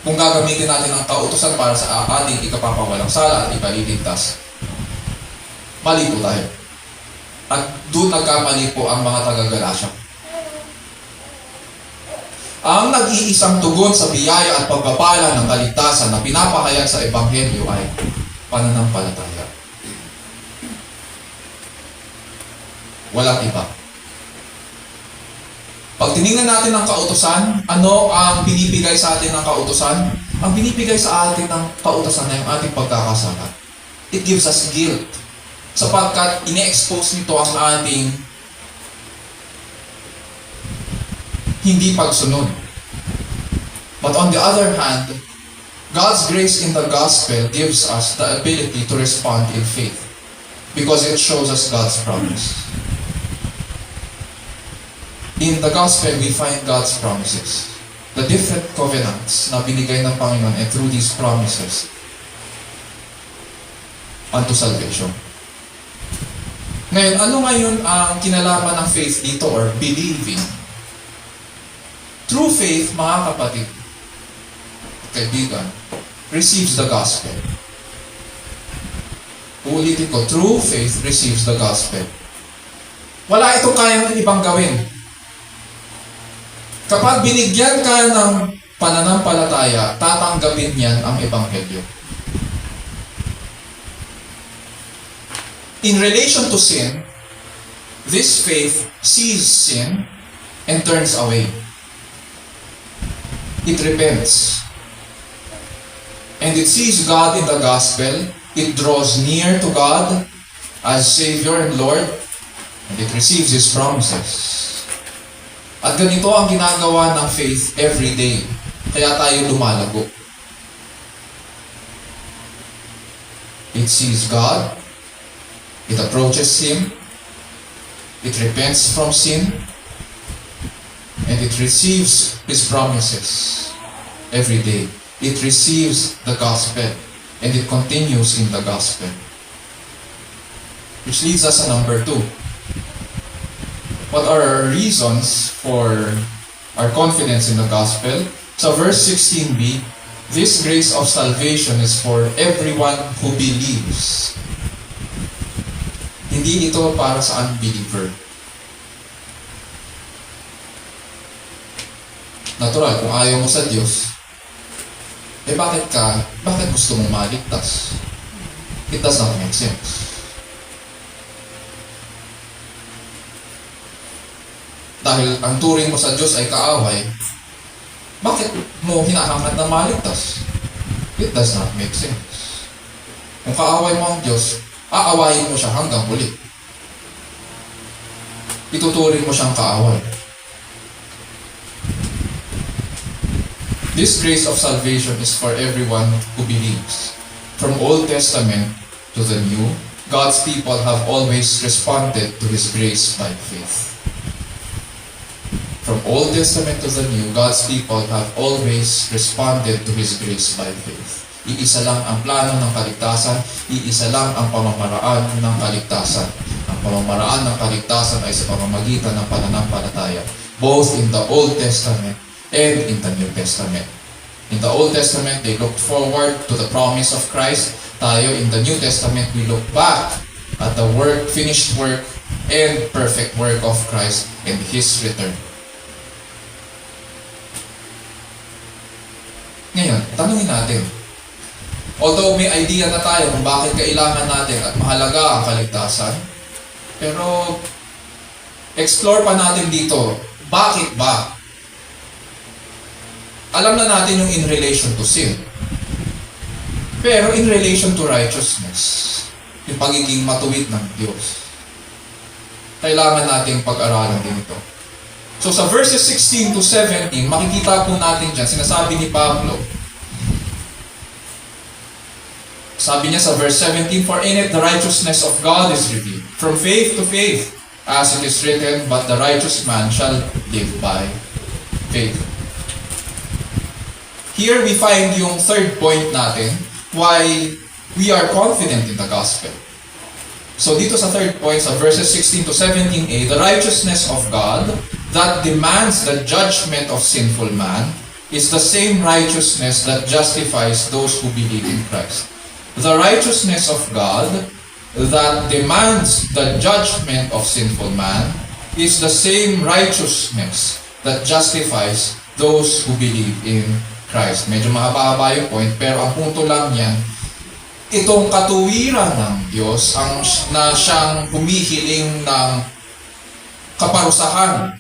Kung gagamitin natin ang kautusan para sa ating ikapapawalang sala at ipaliligtas, mali po tayo. At doon nagkamali po ang mga taga-Galasya. Ang nag-iisang tugon sa biyaya at pagpapala ng kaligtasan na pinapahayag sa Ebanghelyo ay pananampalataya. Walang iba. Pag tinignan natin ang kautusan, ano ang binibigay sa atin ng kautusan? Ang binibigay sa atin ng kautusan ay ang ating pagkakasala. It gives us guilt. Sapagkat ine-expose nito ang ating hindi pagsunod. But on the other hand, God's grace in the gospel gives us the ability to respond in faith because it shows us God's promise. In the gospel, we find God's promises. The different covenants na binigay ng Panginoon and through these promises unto salvation. Ngayon, ano ngayon ang kinalaman ng faith dito or believing? True faith, mga kapatid, kaibigan, receives the gospel. Uulitin ko, true faith receives the gospel. Wala itong kayang ibang gawin. Kapag binigyan ka ng pananampalataya, tatanggapin niyan ang ebanghelyo. In relation to sin, this faith sees sin and turns away. It repents. And it sees God in the gospel. It draws near to God as Savior and Lord. And it receives His promises. At ganito ang ginagawa ng faith every day. Kaya tayo lumalago. It sees God. It approaches Him. It repents from sin. And it receives His promises every day. It receives the gospel. And it continues in the gospel. Which leads us to number 2. What are our reasons for our confidence in the gospel? So verse 16b, this grace of salvation is for everyone who believes. Hindi ito para sa unbeliever. Natural, kung ayaw mo sa Diyos, bakit gusto mong maligtas? It does not make sense. Dahil ang turing mo sa Diyos ay kaaway, bakit mo hinahangad na maligtas? It does not make sense. Kung kaaway mo ang Diyos, aawayin mo siya hanggang huli. Ituturing mo siyang kaaway. This grace of salvation is for everyone who believes. From Old Testament to the New, God's people have always responded to His grace by faith. From Old Testament to the New, God's people have always responded to His grace by faith. Iisa lang ang plano ng kaligtasan, iisa lang ang pamamaraan ng kaligtasan. Ang pamamaraan ng kaligtasan ay sa pamamagitan ng pananampalataya, both in the Old Testament and in the New Testament. In the Old Testament, they looked forward to the promise of Christ. Tayo, in the New Testament, we look back at the finished work and perfect work of Christ and His return. Ngayon, tanungin natin. Although may idea na tayo kung bakit kailangan natin at mahalaga ang kaligtasan, pero explore pa natin dito, bakit ba? Alam na natin yung in relation to sin. Pero in relation to righteousness, yung pagiging matuwid ng Diyos, kailangan nating pag-aralan din ito. So sa verses 16 to 17, makikita po natin dyan, sinasabi ni Pablo, sabi niya sa verse 17, for in it the righteousness of God is revealed, from faith to faith, as it is written, but the righteous man shall live by faith. Here we find yung third point natin, why we are confident in the gospel. So dito sa third point, sa verses 16 to 17a, the righteousness of God that demands the judgment of sinful man is the same righteousness that justifies those who believe in Christ. The righteousness of God that demands the judgment of sinful man is the same righteousness that justifies those who believe in Christ. Medyo mahaba-haba yung point, pero ang punto lang niyan, itong katuwiran ng Diyos na siyang humihiling ng kaparusahan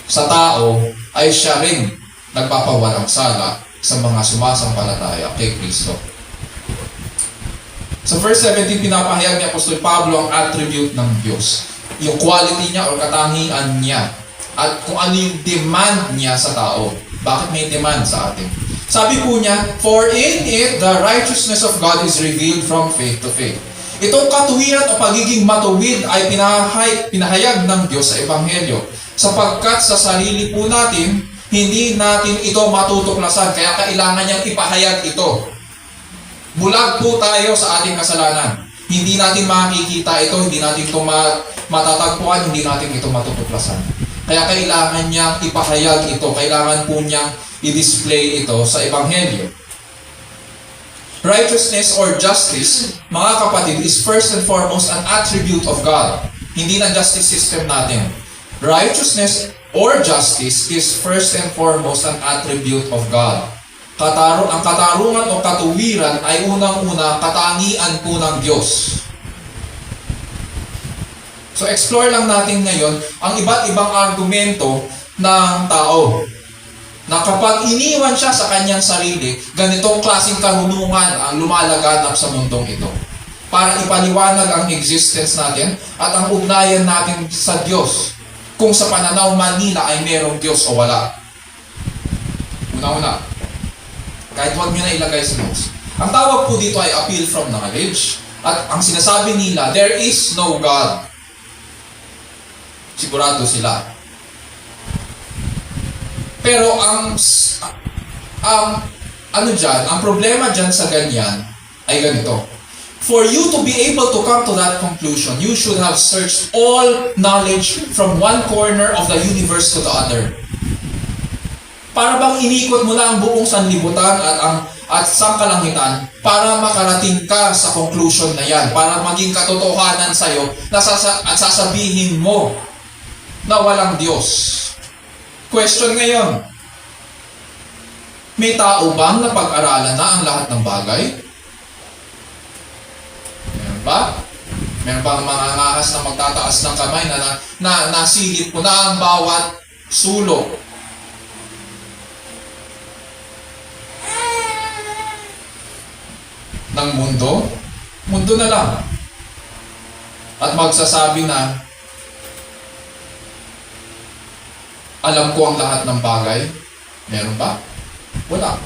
sa tao ay siya rin nagpapawalang sala sa mga sumasampalataya kay Kristo. Sa verse 17, pinapahayag ni Apostol Pablo ang attribute ng Diyos. Yung quality niya o katangian niya. At kung ano yung demand niya sa tao. Bakit may demand sa atin? Sabi po niya, for in it, the righteousness of God is revealed from faith to faith. Itong katuwiran o pagiging matuwid ay pinahayag ng Diyos sa Ebanghelyo. Sapagkat sa sarili po natin, hindi natin ito matutuklasan. Kaya kailangan niyang ipahayag ito. Bulag po tayo sa ating kasalanan. Hindi natin makikita ito, hindi natin ito matatagpuan, hindi natin ito matutuklasan. Kaya kailangan niyang ipahayag ito. Kailangan po niyang i-display ito sa Ebanghelyo. Righteousness or justice, mga kapatid, is first and foremost an attribute of God. Hindi na justice system natin. Righteousness or justice is first and foremost an attribute of God. Ang katarungan o katuwiran ay unang-una katangian po ng Diyos. So explore lang natin ngayon ang iba't ibang argumento ng tao na kapag iniwan siya sa kanyang sarili, ganitong klaseng karunungan ang lumalaganap sa mundong ito. Para ipaliwanag ang existence natin at ang ugnayan natin sa Diyos. Kung sa pananaw man nila ay merong Diyos o wala. Una-una, kahit huwag nyo na ilagay sa notes. Ang tawag po dito ay appeal from knowledge. At ang sinasabi nila, there is no God. Sigurado sila. Pero ang problema dyan sa ganyan ay ganito. For you to be able to come to that conclusion, you should have searched all knowledge from one corner of the universe to the other. Para bang inikot mo na ang buong sanlibutan at sangkalangitan para makarating ka sa conclusion na yan, para maging katotohanan sa'yo at sasabihin mo na walang Diyos. Question ngayon, may tao bang napag-aralan na ang lahat ng bagay? Meron ba? Meron bang mga angahas na magtataas ng kamay na nasilip ko na ang bawat sulok? Ng mundo? Mundo na lang. At magsasabi na, alam ko ang lahat ng bagay. Meron ba? Wala.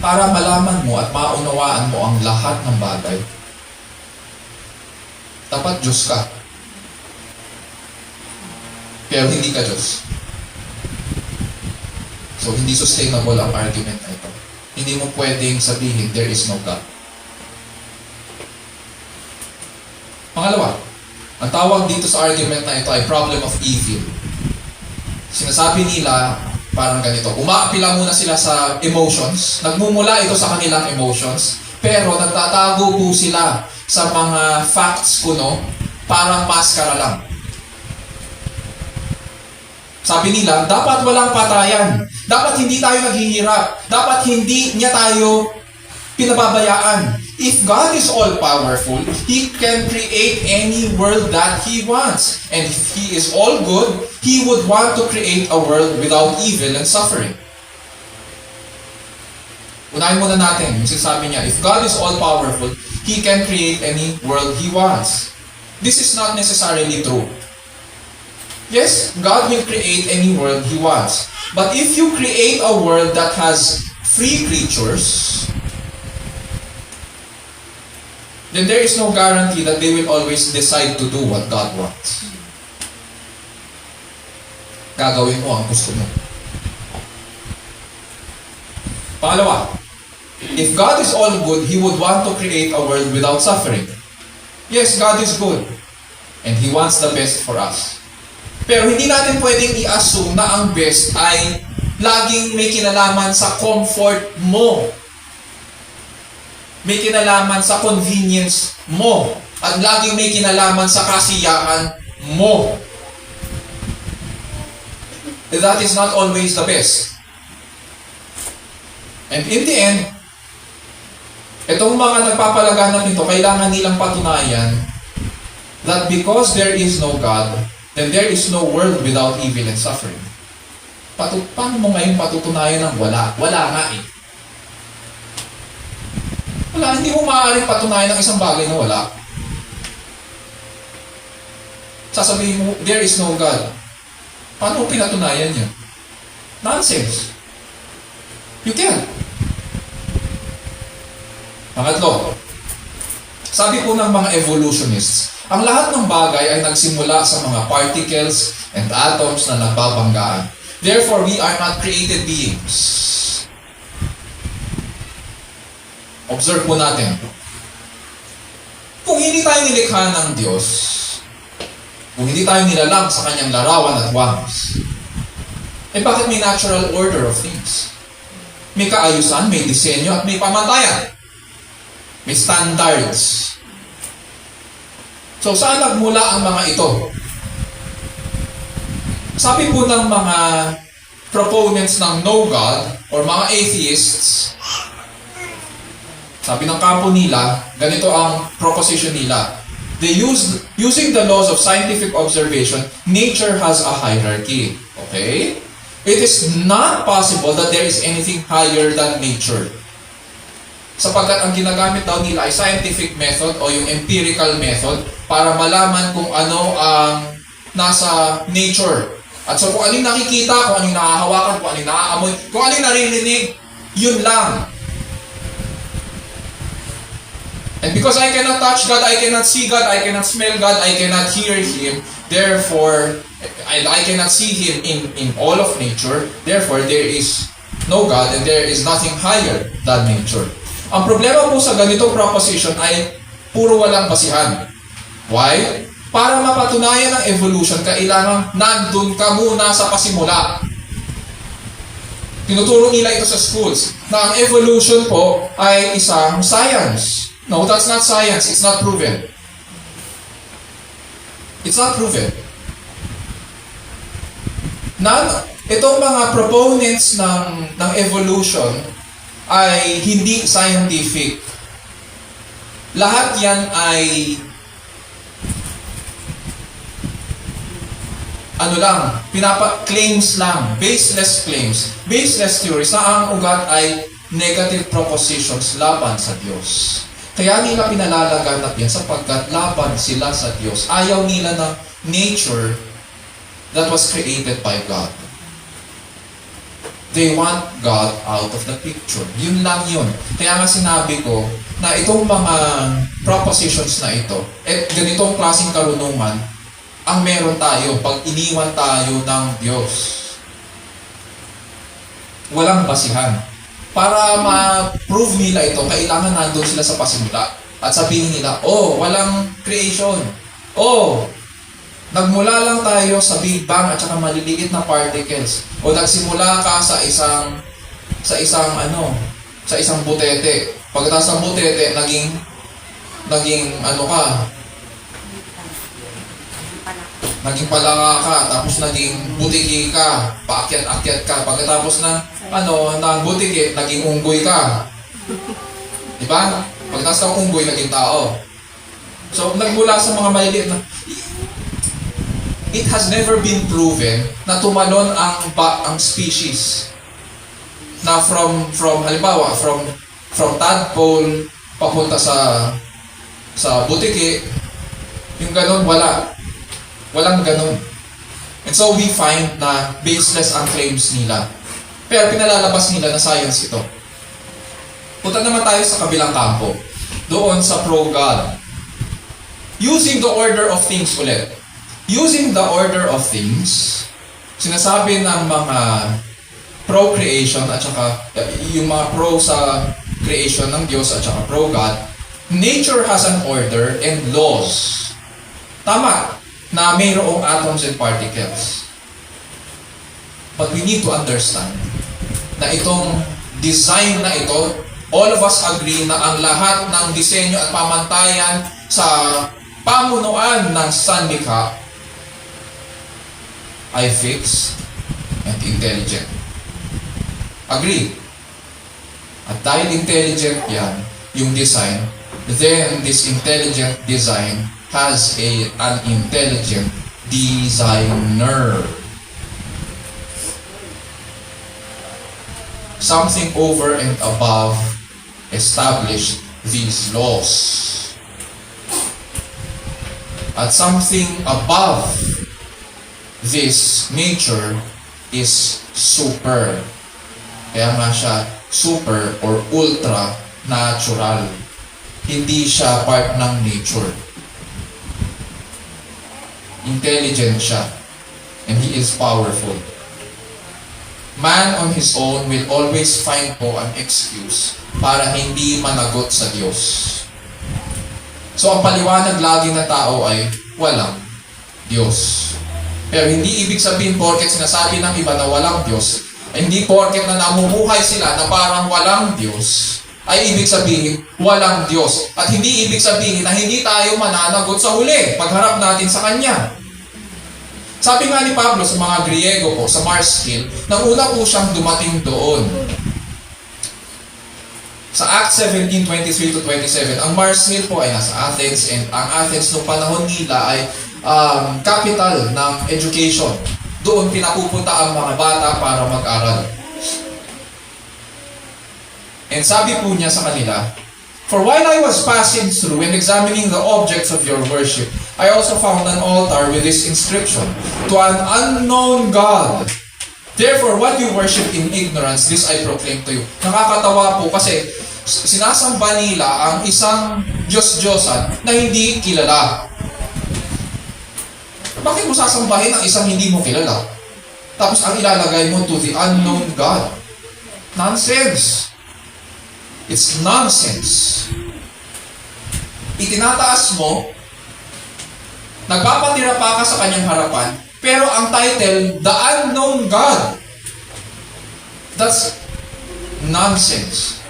Para malaman mo at maunawaan mo ang lahat ng bagay, dapat Diyos ka. Pero hindi ka Diyos. So, hindi sustainable ang argument na ito. Hindi mo pwedeng sabihin, there is no God. Pangalawa, ang tawag dito sa argument na ito ay problem of evil. Sinasabi nila, parang ganito, umaapila muna sila sa emotions, nagmumula ito sa kanilang emotions, pero nagtatago po sila sa mga facts kuno, parang maskara lang. Sabi nila, dapat walang patayan, dapat hindi tayo naghihirap, dapat hindi niya tayo pinababayaan. If God is all-powerful, He can create any world that He wants. And if He is all good, He would want to create a world without evil and suffering. Unahin muna natin yung sinasabi niya, if God is all-powerful, He can create any world He wants. This is not necessarily true. Yes, God will create any world He wants. But if you create a world that has free creatures, then there is no guarantee that they will always decide to do what God wants. Gagawin mo ang gusto mo. Pangalawa, if God is all good, He would want to create a world without suffering. Yes, God is good. And He wants the best for us. Pero hindi natin pwedeng i-assume na ang best ay laging may kinalaman sa comfort mo. May kinalaman sa convenience mo. At laging may kinalaman sa kasiyahan mo. That is not always the best. And in the end, itong mga nagpapalaganap nito, kailangan nilang patunayan that because there is no God, then there is no world without evil and suffering. Paano mo ngayon patutunayan ng wala? Wala nga eh. Wala, hindi mo maaaring patunayan ng isang bagay na wala. Sasabihin mo, there is no God. Paano mo pinatunayan niya? Nonsense. You can't. Pangatlo, sabi po ng mga evolutionists, ang lahat ng bagay ay nagsimula sa mga particles and atoms na nagbabanggaan. Therefore, we are not created beings. Observe po natin. Kung hindi tayo nilikha ng Diyos, kung hindi tayo nilalang sa kanyang larawan at wangis, eh bakit may natural order of things? May kaayusan, may disenyo, at may pamantayan. May standards. So, saan nagmula ang mga ito? Sabi po ng mga proponents ng no God or mga atheists, sabi ng kampo nila, ganito ang proposition nila. Using the laws of scientific observation, nature has a hierarchy. Okay? It is not possible that there is anything higher than nature. Sapagkat ang ginagamit daw nila ay scientific method o yung empirical method para malaman kung ano ang nasa nature. At so kung ano yung nakikita, kung ano yung nakahawakan, kung ano yung naaamoy, kung ano yung naririnig, yun lang. And because I cannot touch God, I cannot see God, I cannot smell God, I cannot hear Him, therefore, I cannot see Him in all of nature, therefore, there is no God and there is nothing higher than nature. Ang problema po sa ganitong proposition ay puro walang basihan. Why? Para mapatunayan ang evolution, kailangan nandun ka muna sa pasimula. Tinuturo nila ito sa schools na ang evolution po ay isang science. No, that's not science. It's not proven. It's not proven. Itong mga proponents ng evolution ay hindi scientific. Lahat yan ay claims lang, baseless claims, baseless theories na ang ugat ay negative propositions laban sa Diyos. Kaya nila pinalalaganap yan sapagkat laban sila sa Diyos. Ayaw nila ng nature that was created by God. They want God out of the picture. Yun lang yun. Kaya nga sinabi ko na itong mga propositions na ito, ganitong klaseng karunungan, ang meron tayo pag iniwan tayo ng Diyos. Walang basihan. Para ma-prove nila ito, kailangan nandun sila sa pasimula. At sabihin nila, walang creation. Nagmula lang tayo sa Big Bang at saka maliliit na particles. O nagsimula ka sa isang butete. Pagkatapos ng butete, naging palaka ka, tapos naging butiki ka, paakyat-akyat ka. Pagkatapos ng butiki, naging unggoy ka. Diba? Pagkatapos ng unggoy, naging tao. So, nagmula sa mga maliliit na... It has never been proven na tumalon ang species na from halimbawa from tadpole papunta sa butiki, yung ganun walang ganun. And so we find na baseless ang claims nila, pero pinalalabas nila na science ito. Punta naman tayo sa kabilang kampo, doon sa pro-God. Using the order of things ulit. Using the order of things, sinasabi ng mga pro-creation at saka yung mga pro sa creation ng Diyos at saka pro-God, nature has an order and laws. Tama na mayroong atoms and particles. But we need to understand na itong design na ito, all of us agree na ang lahat ng disenyo at pamantayan sa pamunuan ng sanlikha ay fixed and intelligent. Agree? At dahil intelligent yan, yung design, then this intelligent design has an intelligent designer. Something over and above established these laws. At something above this nature is super. Kaya nga siya super or ultra natural. Hindi siya part ng nature. Intelligent siya. And he is powerful. Man on his own will always find po an excuse para hindi managot sa Diyos. So ang paliwanag lagi ng tao ay walang Diyos. Pero hindi ibig sabihin porket sinasabi ng iba na walang Diyos, ay hindi porket na namumuhay sila na parang walang Diyos, ay ibig sabihin walang Diyos. At hindi ibig sabihin na hindi tayo mananagot sa huli pagharap natin sa Kanya. Sabi nga ni Pablo sa mga Griego po, sa Mars Hill, nang una po siyang dumating doon. Sa Acts 17:23-27, ang Mars Hill po ay nasa Athens, and ang Athens noong panahon nila ay capital ng education. Doon pinapupunta ang mga bata para mag-aral. And sabi po niya sa kanila, "For while I was passing through and examining the objects of your worship, I also found an altar with this inscription, To an unknown God. Therefore, what you worship in ignorance, this I proclaim to you." Nakakatawa po kasi sinasamba nila ang isang Diyos-Diyosan na hindi kilala. Bakit mo sasambahin ang isang hindi mo kilala? Tapos ang ilalagay mo to the unknown God. Nonsense. It's nonsense. Itinataas mo, nagpapatira pa ka sa kanyang harapan, pero ang title, The Unknown God. That's nonsense.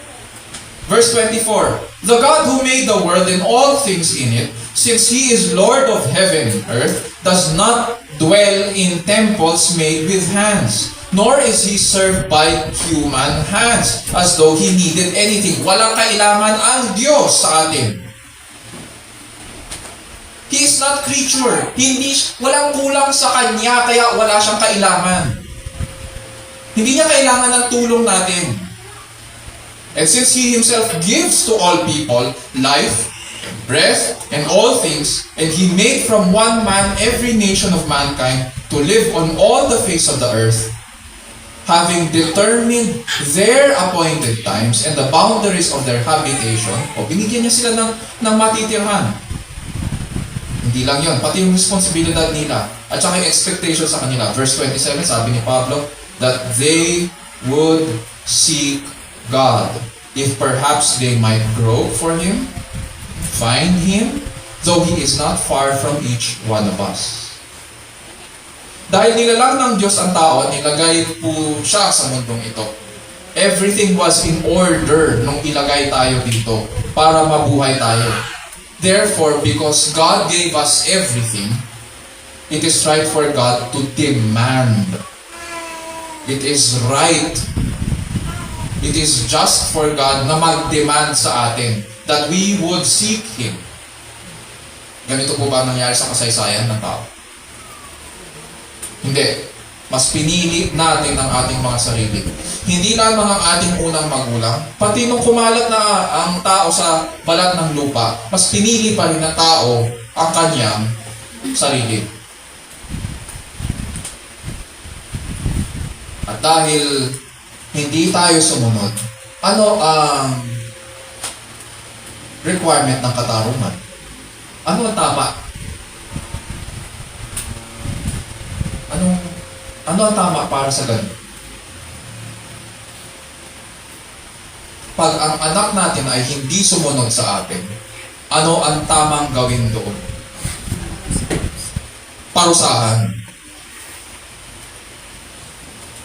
Verse 24, "The God who made the world and all things in it, since He is Lord of heaven and earth, does not dwell in temples made with hands, nor is He served by human hands, as though He needed anything." Walang kailangan ang Diyos sa atin. He is not creature. Walang kulang sa Kanya, kaya wala siyang kailangan. Hindi niya kailangan ng tulong natin. And since He Himself gives to all people life, and breath, and all things, and He made from one man every nation of mankind to live on all the face of the earth, having determined their appointed times and the boundaries of their habitation, binigyan niya sila ng matitirhan. Hindi lang yun, pati yung responsibilidad nila at saka yung expectation sa kanila. Verse 27, sabi ni Pablo, that they would seek God, if perhaps they might grow for Him, find Him, though He is not far from each one of us. Dahil nilalang ng Diyos ang tao, nilagay po siya sa mundong ito. Everything was in order nung ilagay tayo dito para mabuhay tayo. Therefore, because God gave us everything, it is right for God to demand. It is right. It is just for God na mag-demand sa atin that we would seek Him. Ganito po ba nangyari sa kasaysayan ng tao? Hindi. Mas pinili natin ang ating mga sarili. Hindi lamang ang ating unang magulang, pati nung kumalat na ang tao sa balat ng lupa, mas pinili pa rin ng tao ang kanyang sarili. At dahil hindi tayo sumunod, ano ang requirement ng katarungan? Ano ang tama? Ano ang tama para sa ganun? Pag ang anak natin ay hindi sumunod sa atin, ano ang tamang gawin doon? Parusahan.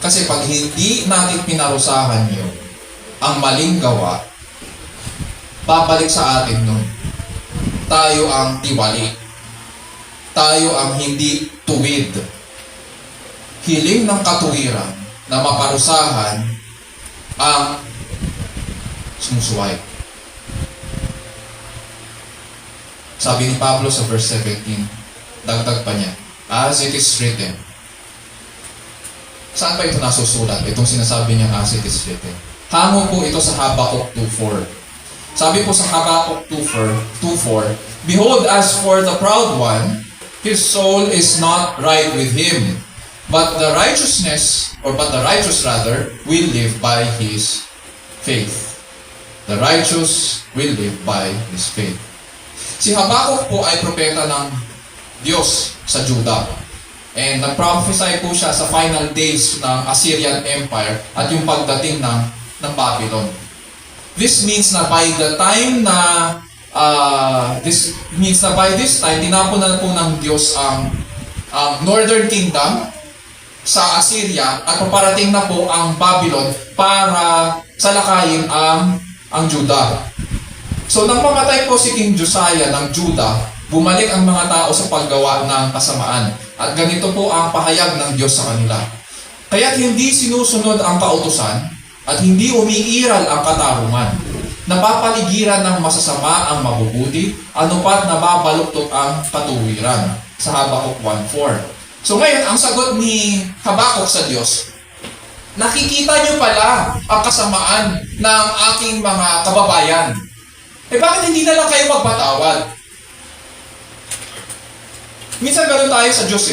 Kasi pag hindi natin pinarusahan yun, ang maling gawa, babalik sa atin nun. Tayo ang tiwali. Tayo ang hindi tuwid. Hiling ng katuwiran na maparusahan ang sumusuway. Sabi ni Pablo sa verse 17, dagdag pa niya, as it is written. Saan pa ito nasusulat? Itong sinasabi niya as it is written. Hango po ito sa Habakkuk 2:4. Sabi po sa Habakkuk 2:4, "Behold, as for the proud one, his soul is not right with him. But the righteous rather will live by his faith. The righteous will live by his faith. Si Habakkuk po ay propeta ng Diyos sa Judah. And nag-prophesy po siya sa final days ng Assyrian Empire at yung pagdating ng Babylon. This means na by this time, tinapon na po ng Diyos ang Northern Kingdom sa Assyria at paparating na po ang Babylon para salakayin ang Judah. So nang mamatay po si King Josiah ng Judah, bumalik ang mga tao sa paggawa ng kasamaan. At ganito po ang pahayag ng Diyos sa kanila. Kaya't hindi sinusunod ang kautusan at hindi umiiral ang katarungan. Napapaligiran ng masasama ang mabubuti, anupat nababaluktot ang katuwiran. Sa Habakkuk 1:4. So ngayon, ang sagot ni Habakkuk sa Diyos, nakikita niyo pala ang kasamaan ng aking mga kababayan. Bakit hindi na lang kayo magpatawad? Minsan gano'n tayo sa Diyos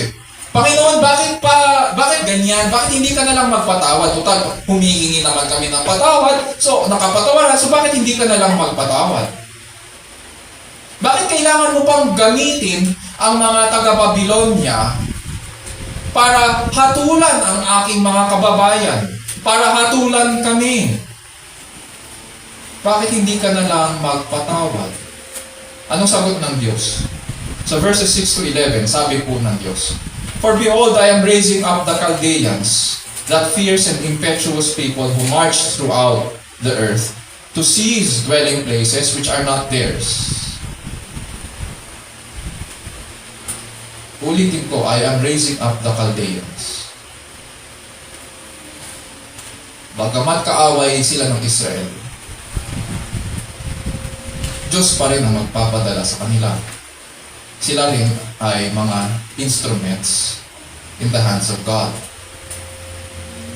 Panginoon, bakit ganyan? Bakit hindi ka na lang magpatawad? Total, humihingi naman kami ng patawad. So, nakapatawaran. So, bakit hindi ka na lang magpatawad? Bakit kailangan mo pang gamitin ang mga taga-Babylonia para hatulan ang aking mga kababayan? Para hatulan kami? Bakit hindi ka na lang magpatawad? Anong sagot ng Diyos? Sa verses 6 to 11, sabi po ng Diyos, For behold, I am raising up the Chaldeans, that fierce and impetuous people who march throughout the earth, to seize dwelling places which are not theirs. Ulitin ko, I am raising up the Chaldeans. Bagamat kaaway sila ng Israel, Diyos pa rin ang magpapadala sa kanila. Sila rin ay mga instruments in the hands of God.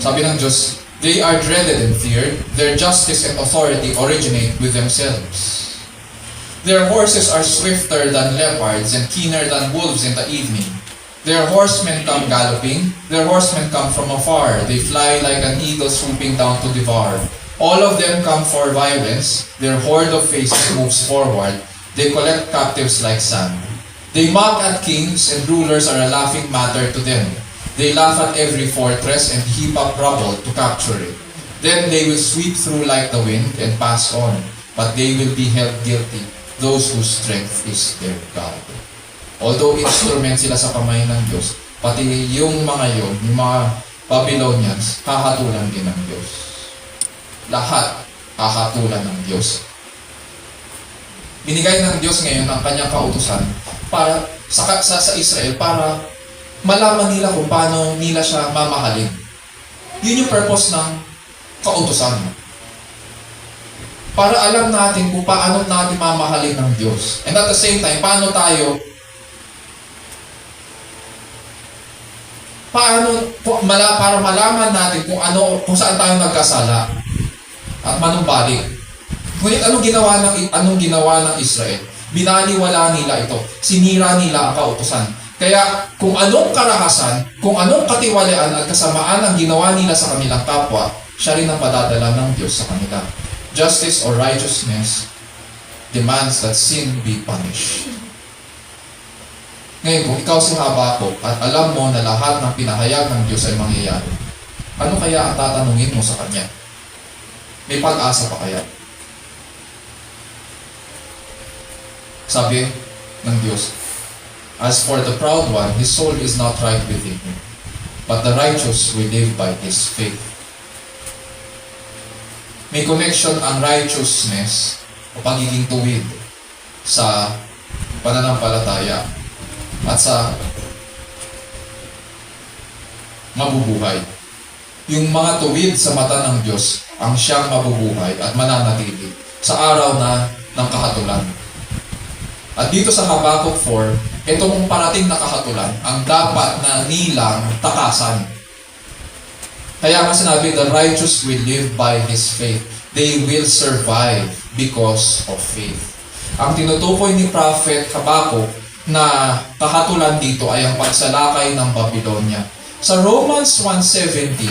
Sabi ng Diyos, they are dreaded and feared. Their justice and authority originate with themselves. Their horses are swifter than leopards and keener than wolves in the evening. Their horsemen come galloping. Their horsemen come from afar. They fly like an eagle swooping down to devour. All of them come for violence. Their horde of faces moves forward. They collect captives like sand. They mock at kings, and rulers are a laughing matter to them. They laugh at every fortress and heap up rubble to capture it. Then they will sweep through like the wind and pass on, but they will be held guilty, those whose strength is their God. Although instrument sila sa kamay ng Diyos, pati yung mga Babylonians, hahatulan din ng Diyos. Lahat hahatulan ng Diyos. Binigay ng Diyos ngayon ang kanyang kautusan para sa Israel para malaman nila kung paano nila siya mamahalin. Yun yung purpose ng kautusan. Para alam natin kung paano natin mamahalin ng Diyos. And at the same time, para malaman natin kung saan tayo nagkasala at manumbalik. Ngunit anong ginawa ng Israel? Binaliwala nila ito. Sinira nila ang kautusan. Kaya kung anong karahasan, kung anong katiwalian at kasamaan ang ginawa nila sa kanilang kapwa, siya rin ang padadala ng Diyos sa kanila. Justice or righteousness demands that sin be punished. Ngayon, kung ikaw si Habakkuk at alam mo na lahat ng pinahayag ng Diyos ay mangyayari, ano kaya ang tatanungin mo sa Kanya? May pag-asa pa kaya? Sabi ng Diyos, As for the proud one, his soul is not right within him, but the righteous will live by his faith. May connection ang righteousness o pagiging tuwid sa pananampalataya at sa mabubuhay. Yung mga tuwid sa mata ng Diyos ang siyang mabubuhay at mananatili sa araw ng kahatulan. At dito sa Habakkuk 4, itong parating na kahatulan ang dapat na nilang takasan. Kaya nga sinabi, the righteous will live by his faith. They will survive because of faith. Ang tinutukoy ni Prophet Habakkuk na kahatulan dito ay ang pagsalakay ng Babylonia. Sa Romans 1:17,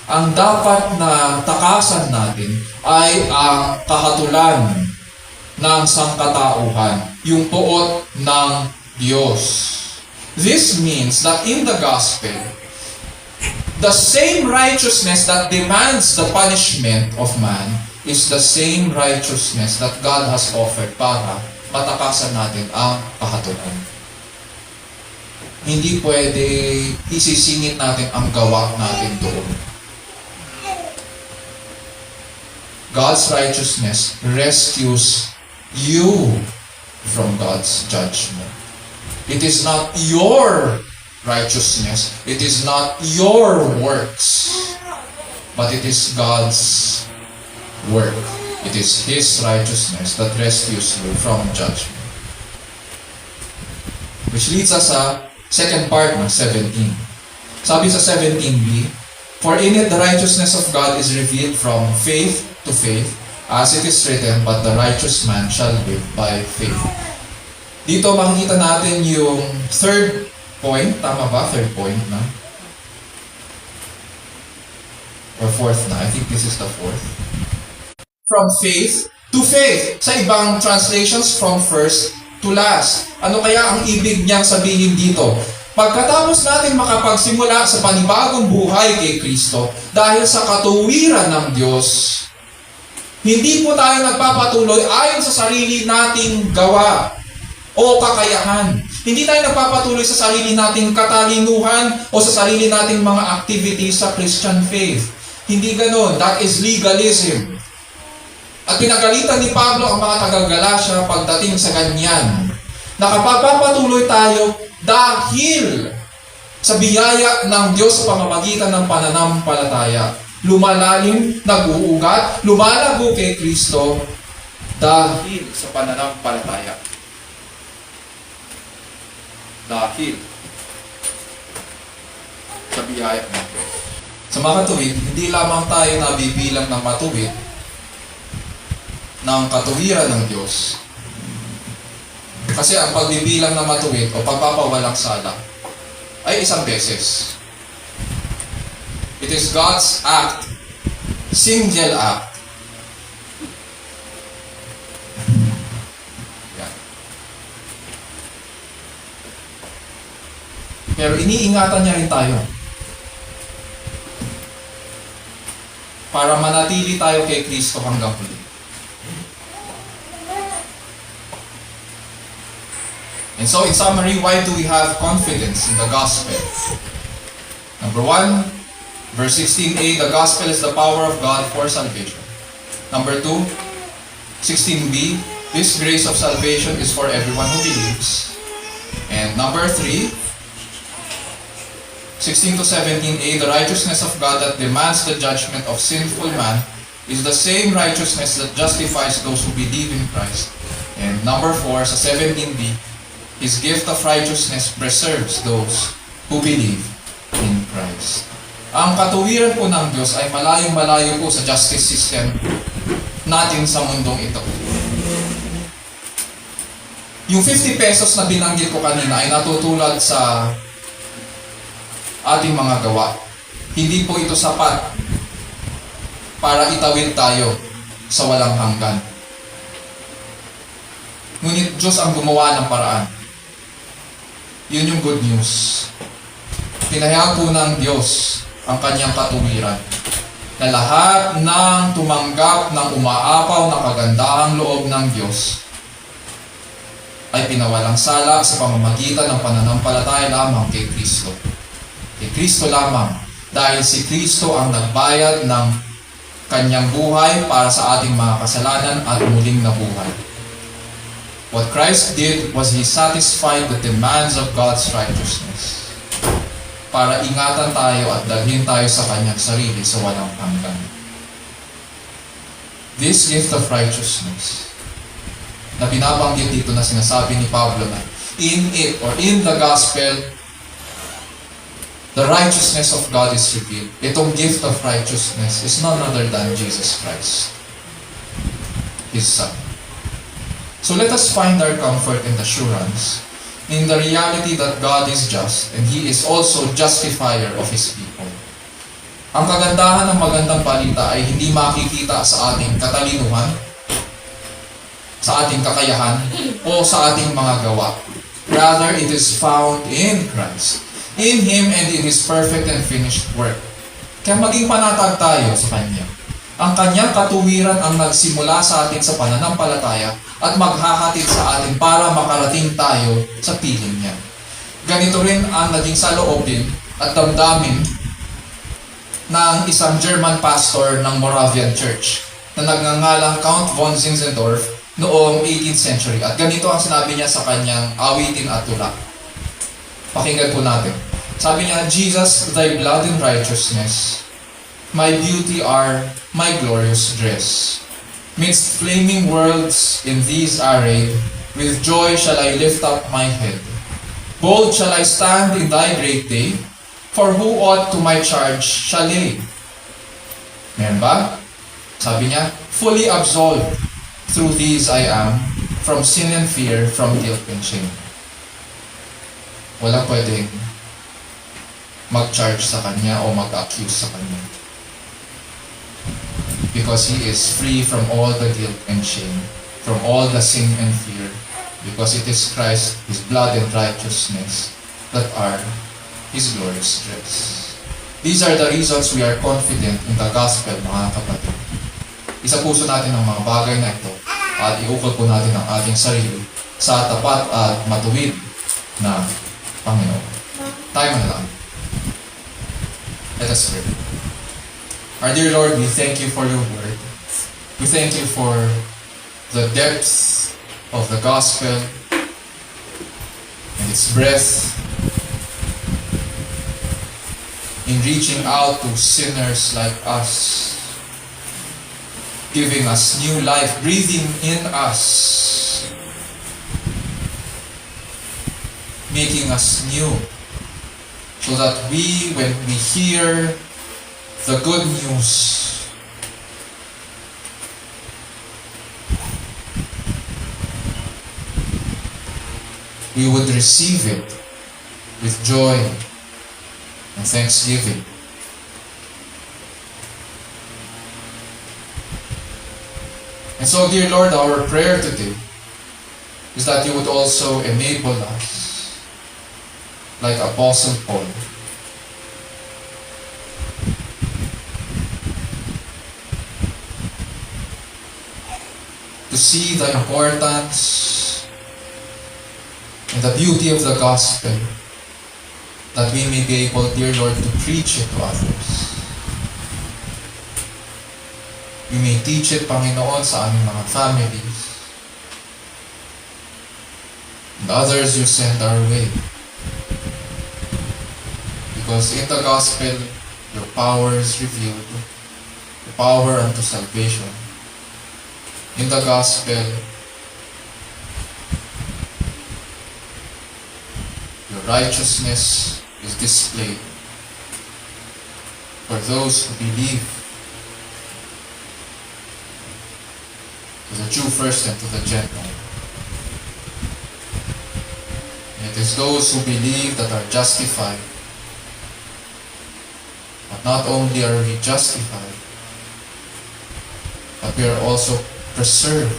ang dapat na takasan natin ay ang kahatulan ng sangkatauhan, yung puot ng Diyos. This means that in the gospel, the same righteousness that demands the punishment of man is the same righteousness that God has offered para matakasan natin ang kahatulan. Hindi pwede isisingit natin ang gawa natin doon. God's righteousness rescues you from God's judgment. It is not your righteousness. It is not your works. But it is God's work. It is His righteousness that rescues you from judgment. Which leads us sa second part ng 17. Sabi sa 17b, "For in it the righteousness of God is revealed from faith to faith, as it is written, but the righteous man shall live by faith." Dito makikita natin yung third point. Tama ba? Third point na? Or fourth na? I think this is the fourth. From faith to faith. Sa ibang translations, from first to last. Ano kaya ang ibig niyang sabihin dito? Pagkatapos natin makapagsimula sa panibagong buhay kay Kristo, dahil sa katuwiran ng Diyos, hindi po tayo nagpapatuloy ayon sa sarili nating gawa o kakayahan. Hindi tayo nagpapatuloy sa sarili nating katalinuhan o sa sarili nating mga activities sa Christian faith. Hindi ganon. That is legalism. At pinagalitan ni Pablo ang mga taga-Galacia pagdating sa ganyan. Nakapagpapatuloy tayo dahil sa biyaya ng Diyos sa pamamagitan ng pananampalataya. Lumalalim, nag-uugat, lumalago kay Kristo dahil sa pananampalataya. Dahil sa biyaya ng Diyos. Sa mga katuwid, hindi lamang tayo nabibilang ng matuwid ng katuwiran ng Diyos. Kasi ang pagbibilang ng matuwid o pagpapawalang sala ay isang beses. It is God's act, single act. Yan. Pero iniingatan niya rin tayo para manatili tayo kay Kristo hanggang huli. And so, in summary, why do we have confidence in the gospel? Number 1, verse 16a, the gospel is the power of God for salvation. Number 2, 16b, this grace of salvation is for everyone who believes. And number 3, 16 to 17a, the righteousness of God that demands the judgment of sinful man is the same righteousness that justifies those who believe in Christ. And number 4, sa 17b, His gift of righteousness preserves those who believe in Christ. Ang katuwiran po ng Diyos ay malayong-malayo po sa justice system natin sa mundong ito. Yung 50 pesos na binanggit ko kanina ay natutulad sa ating mga gawa. Hindi po ito sapat para itawid tayo sa walang hanggan. Ngunit Diyos ang gumawa ng paraan. Yun yung good news. Tinahayag po ng Diyos ang kanyang katuwiran na lahat ng tumanggap ng umaapaw na kagandahang loob ng Diyos ay pinawalang sala sa pamamagitan ng pananampalataya lamang kay Kristo. Kay Kristo lamang, dahil si Kristo ang nagbayad ng kanyang buhay para sa ating mga kasalanan at muling nabuhay. What Christ did was He satisfied the demands of God's righteousness para ingatan tayo at dalhin tayo sa kanyang sarili sa walang hanggan. This gift of righteousness na binabanggit dito na sinasabi ni Pablo na in it or in the gospel, the righteousness of God is revealed. Itong gift of righteousness is none other than Jesus Christ, His Son. So let us find our comfort and assurance in the reality that God is just and He is also justifier of His people. Ang kagandahan ng magandang balita ay hindi makikita sa ating katalinuhan, sa ating kakayahan, o sa ating mga gawa. Rather, it is found in Christ, in Him and in His perfect and finished work. Kaya maging panatag tayo sa Kanya. Ang Kanyang katuwiran ang nagsimula sa atin sa pananampalataya at maghahatid sa atin para makarating tayo sa piling niya. Ganito rin ang naging saloobin at damdamin ng isang German pastor ng Moravian Church na nagngangalang Count von Zinzendorf noong 18th century. At ganito ang sinabi niya sa kanyang awitin at tula. Pakinggan po natin. Sabi niya, Jesus, thy blood and righteousness, my beauty are my glorious dress. Midst flaming worlds in these arrayed, with joy shall I lift up my head. Bold shall I stand in thy great day, for who ought to my charge shall lay? Meron ba? Sabi niya, fully absolved, through these I am, from sin and fear, from guilt and shame. Walang pwedeng mag-charge sa kanya o mag-accuse sa kanya. Because He is free from all the guilt and shame, from all the sin and fear, because it is Christ, His blood and righteousness, that are His glorious dress. These are the reasons we are confident in the gospel, mga kapatid. Isa puso natin ang mga bagay na ito at iukol po natin ang ating sarili sa tapat at matuwid na Panginoon. Tayo na lang. Let us pray. Our dear Lord, we thank You for Your word. We thank You for the depth of the gospel and its breadth in reaching out to sinners like us, giving us new life, breathing in us, making us new, so that we, when we hear the good news, we would receive it with joy and thanksgiving. And so, dear Lord, our prayer today is that You would also enable us, like Apostle Paul, to see the importance and the beauty of the gospel, that we may be able, dear Lord, to preach it to others. We may teach it, Panginoon, sa aming mga families, and others You send our way. Because in the gospel, Your power is revealed, the power unto salvation. In the gospel, Your righteousness is displayed for those who believe, to the Jew first and to the Gentile. And it is those who believe that are justified. But not only are we justified, but we are also preserved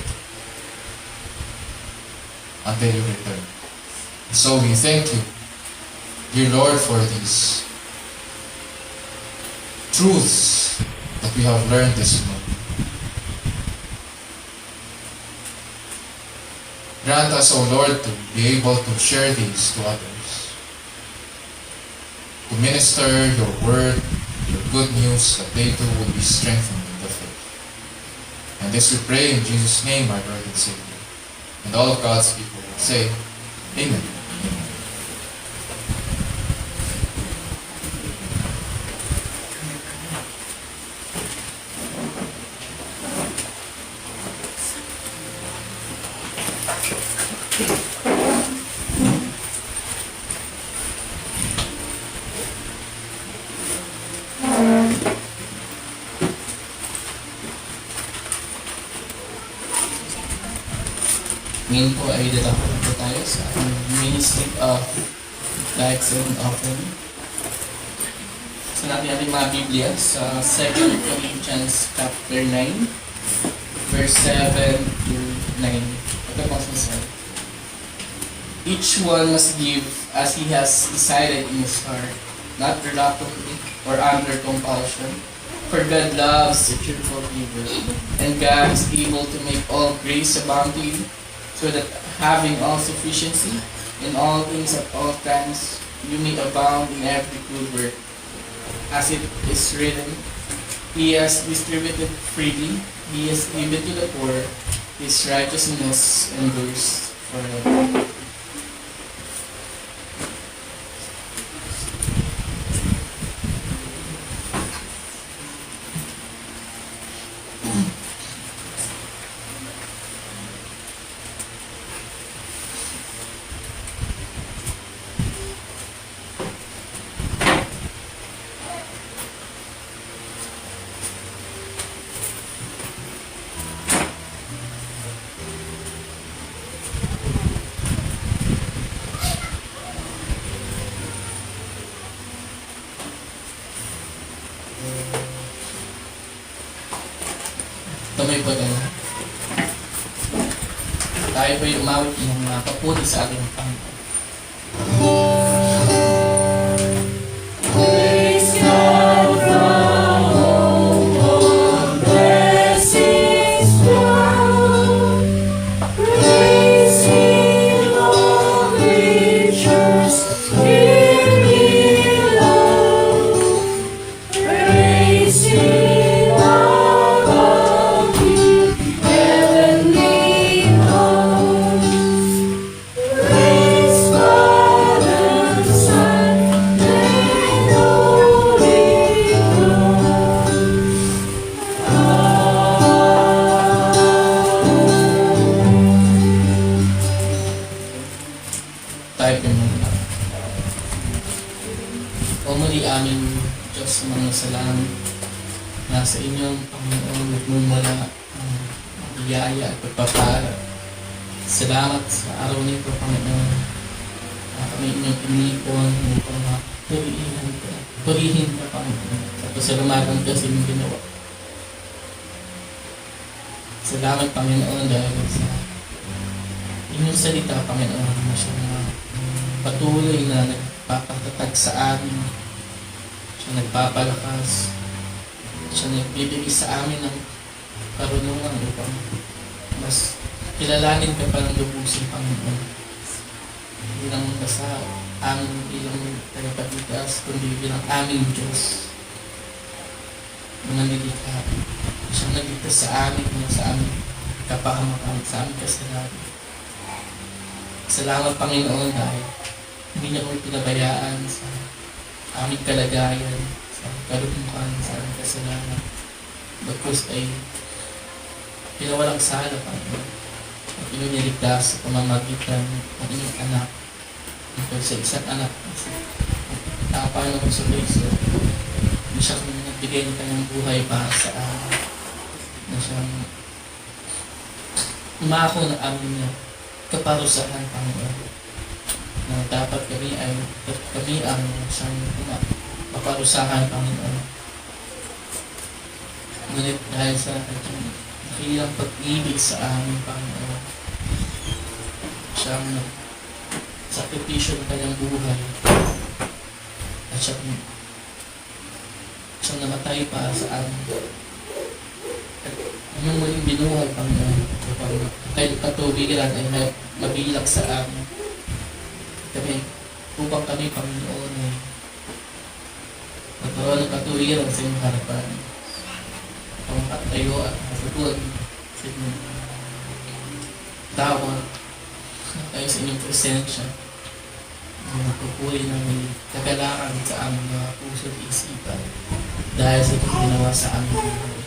until You return. So we thank You, dear Lord, for these truths that we have learned this morning. Grant us, O Lord, to be able to share these to others, to minister Your word, Your good news, that they too will be strengthened in the faith. And this we pray in Jesus' name, our Lord and Savior. And all of God's people will say, Amen. Amen. Ngayon po ay dalawa po tayo sa Ministry of Tithes and Offering. So natin ating mga Biblia sa 2 Corinthians chapter 9, verse 7 to 9. Ito po sa each one must give as he has decided in his heart, not reluctantly or under compulsion. For God loves a cheerful giver, and God is able to make all grace abound to you, so that having all sufficiency in all things at all times, you may abound in every good work. As it is written, He has distributed freely, He has given to the poor, His righteousness endures forever. Tuloy po tayo. Tayo po yung umawit ng mga papuri sa ating Panginoon. Tayo po muna. O muli aming Diyos, mga salamat na sa inyong Panginoon nagmumula ang biyaya at pagpapala. Salamat sa araw nito, Panginoon, na kami inyong inipon upang purihin ka, Panginoon. At pasalamatan ka sa inyong ginawa. Salamat, Panginoon, dahil sa inyong salita, Panginoon, na siyang patuloy na nagpapatatag sa amin. Siya nagpapalakas. Siya nagbibigay sa amin ng karunungan upang mas kilalanin ka pa ng lubusin, Panginoon. Hindi lang sa aming bilang tagapagligtas, kundi bilang aming Diyos. Mga nilikha. Siya nagligtas sa amin, sa aming kapahamakan, sa aming kasalanan. Salamat, Panginoon, dahil hindi niya kami pinabayaan sa aming kalagayan, sa kalumukan, sa aming kasalanan. Bagkus ay pinawalang sala, Panginoon. At inyong niligtas sa pamamagitan ng inyong anak. Ito sa isang anak sa Panginoon sa Kristo. Na siyang nagbigay ng kanyang buhay para sa amin. Na siyang umako ng aming kaparusahan, Panginoon. Na dapat kami ang siyang maparusahan, Panginoon. Ngunit dahil sa kanyang nakilang pag-ibig sa amin, Panginoon, siyang sakripisyo ng kanyang buhay at siyang namatay para sa amin. At yung muling binuhay, Panginoon, upang kahit patubigan ay mabilang sa amin. Upang kami, Panginoon, ay magkaroon ng katuwiran sa inyong harapan. Upang makatayo at matutuan sa inyong tawag tayo sa inyong presensya. Magpupuri ng may kagalakan sa aming mga puso at isipan dahil sa itong ginawa sa aming buhay.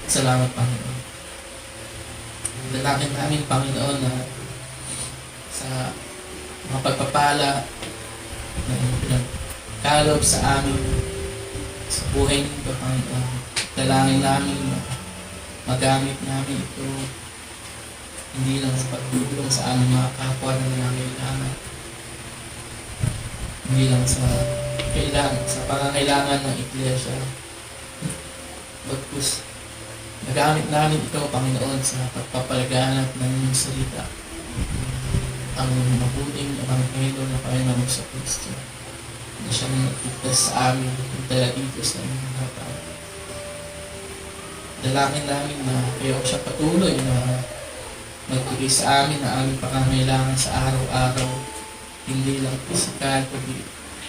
Salamat, Panginoon. Dalangin namin, Panginoon, na sa mga pagpapala na pinagkalob sa amin sa buhay nito, Panginoon. Dalangin namin na magamit namin ito hindi lang sa pagtulong sa aming mga kapwa na nangangailangan, hindi lang sa pangangailangan ng iglesia, bagkus nagamit namin ikaw, Panginoon, sa pagpapalaganap ng iyong salita, ang mabuting ebanghelyo na Panginoon sa Kristo, na siyang nagligtas sa amin, nagdala dito sa aming mga tao. Dalangin namin na kayo siya patuloy na magbigay sa amin na aming pangangailangan sa araw-araw, hindi lang pisikal, kundi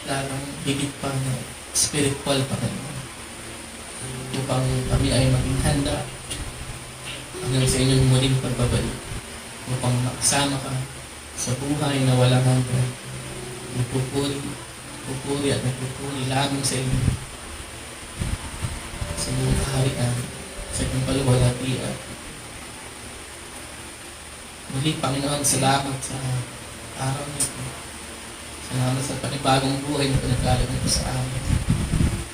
lalong higit pa na spiritual, Panginoon, upang kami ay maging handa hanggang sa inyong muling pagbabalik, upang makasama ka sa buhay na walang hanggan, nagpupuri at nagpupuri lamang sa inyo, sa iyong kaharian, sa iyong paluwalhatian. Muli, Panginoon, salamat sa araw nito. Salamat sa panibagong buhay na pinagkaloob mo sa amin.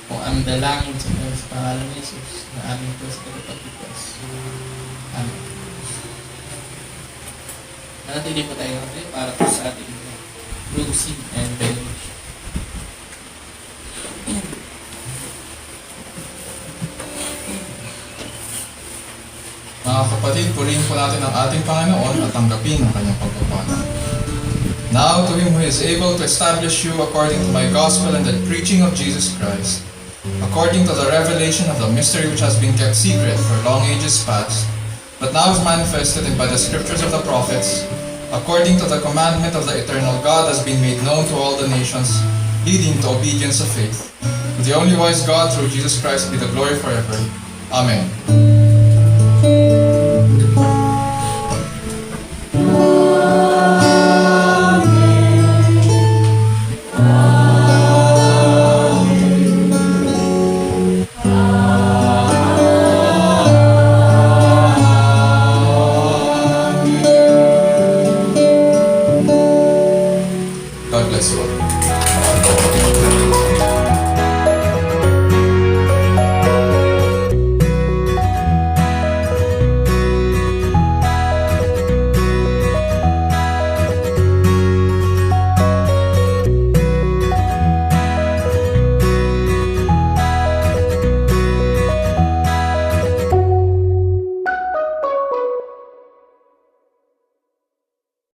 Kung ang dalangin sa pangalan ni Jesus na aming Diyos na kapagligtas. Amen. Nanatili po tayo natin para po sa ating closing and benediction. Mga kapatid, purihin po natin ang ating Panginoon at tanggapin ang kanyang pagpapala. Now to him who is able to establish you according to my gospel and the preaching of Jesus Christ, according to the revelation of the mystery which has been kept secret for long ages past, but now is manifested by the scriptures of the prophets, according to the commandment of the eternal God, has been made known to all the nations, leading to obedience of faith. To the only wise God, through Jesus Christ, be the glory forever. Amen. God bless you all.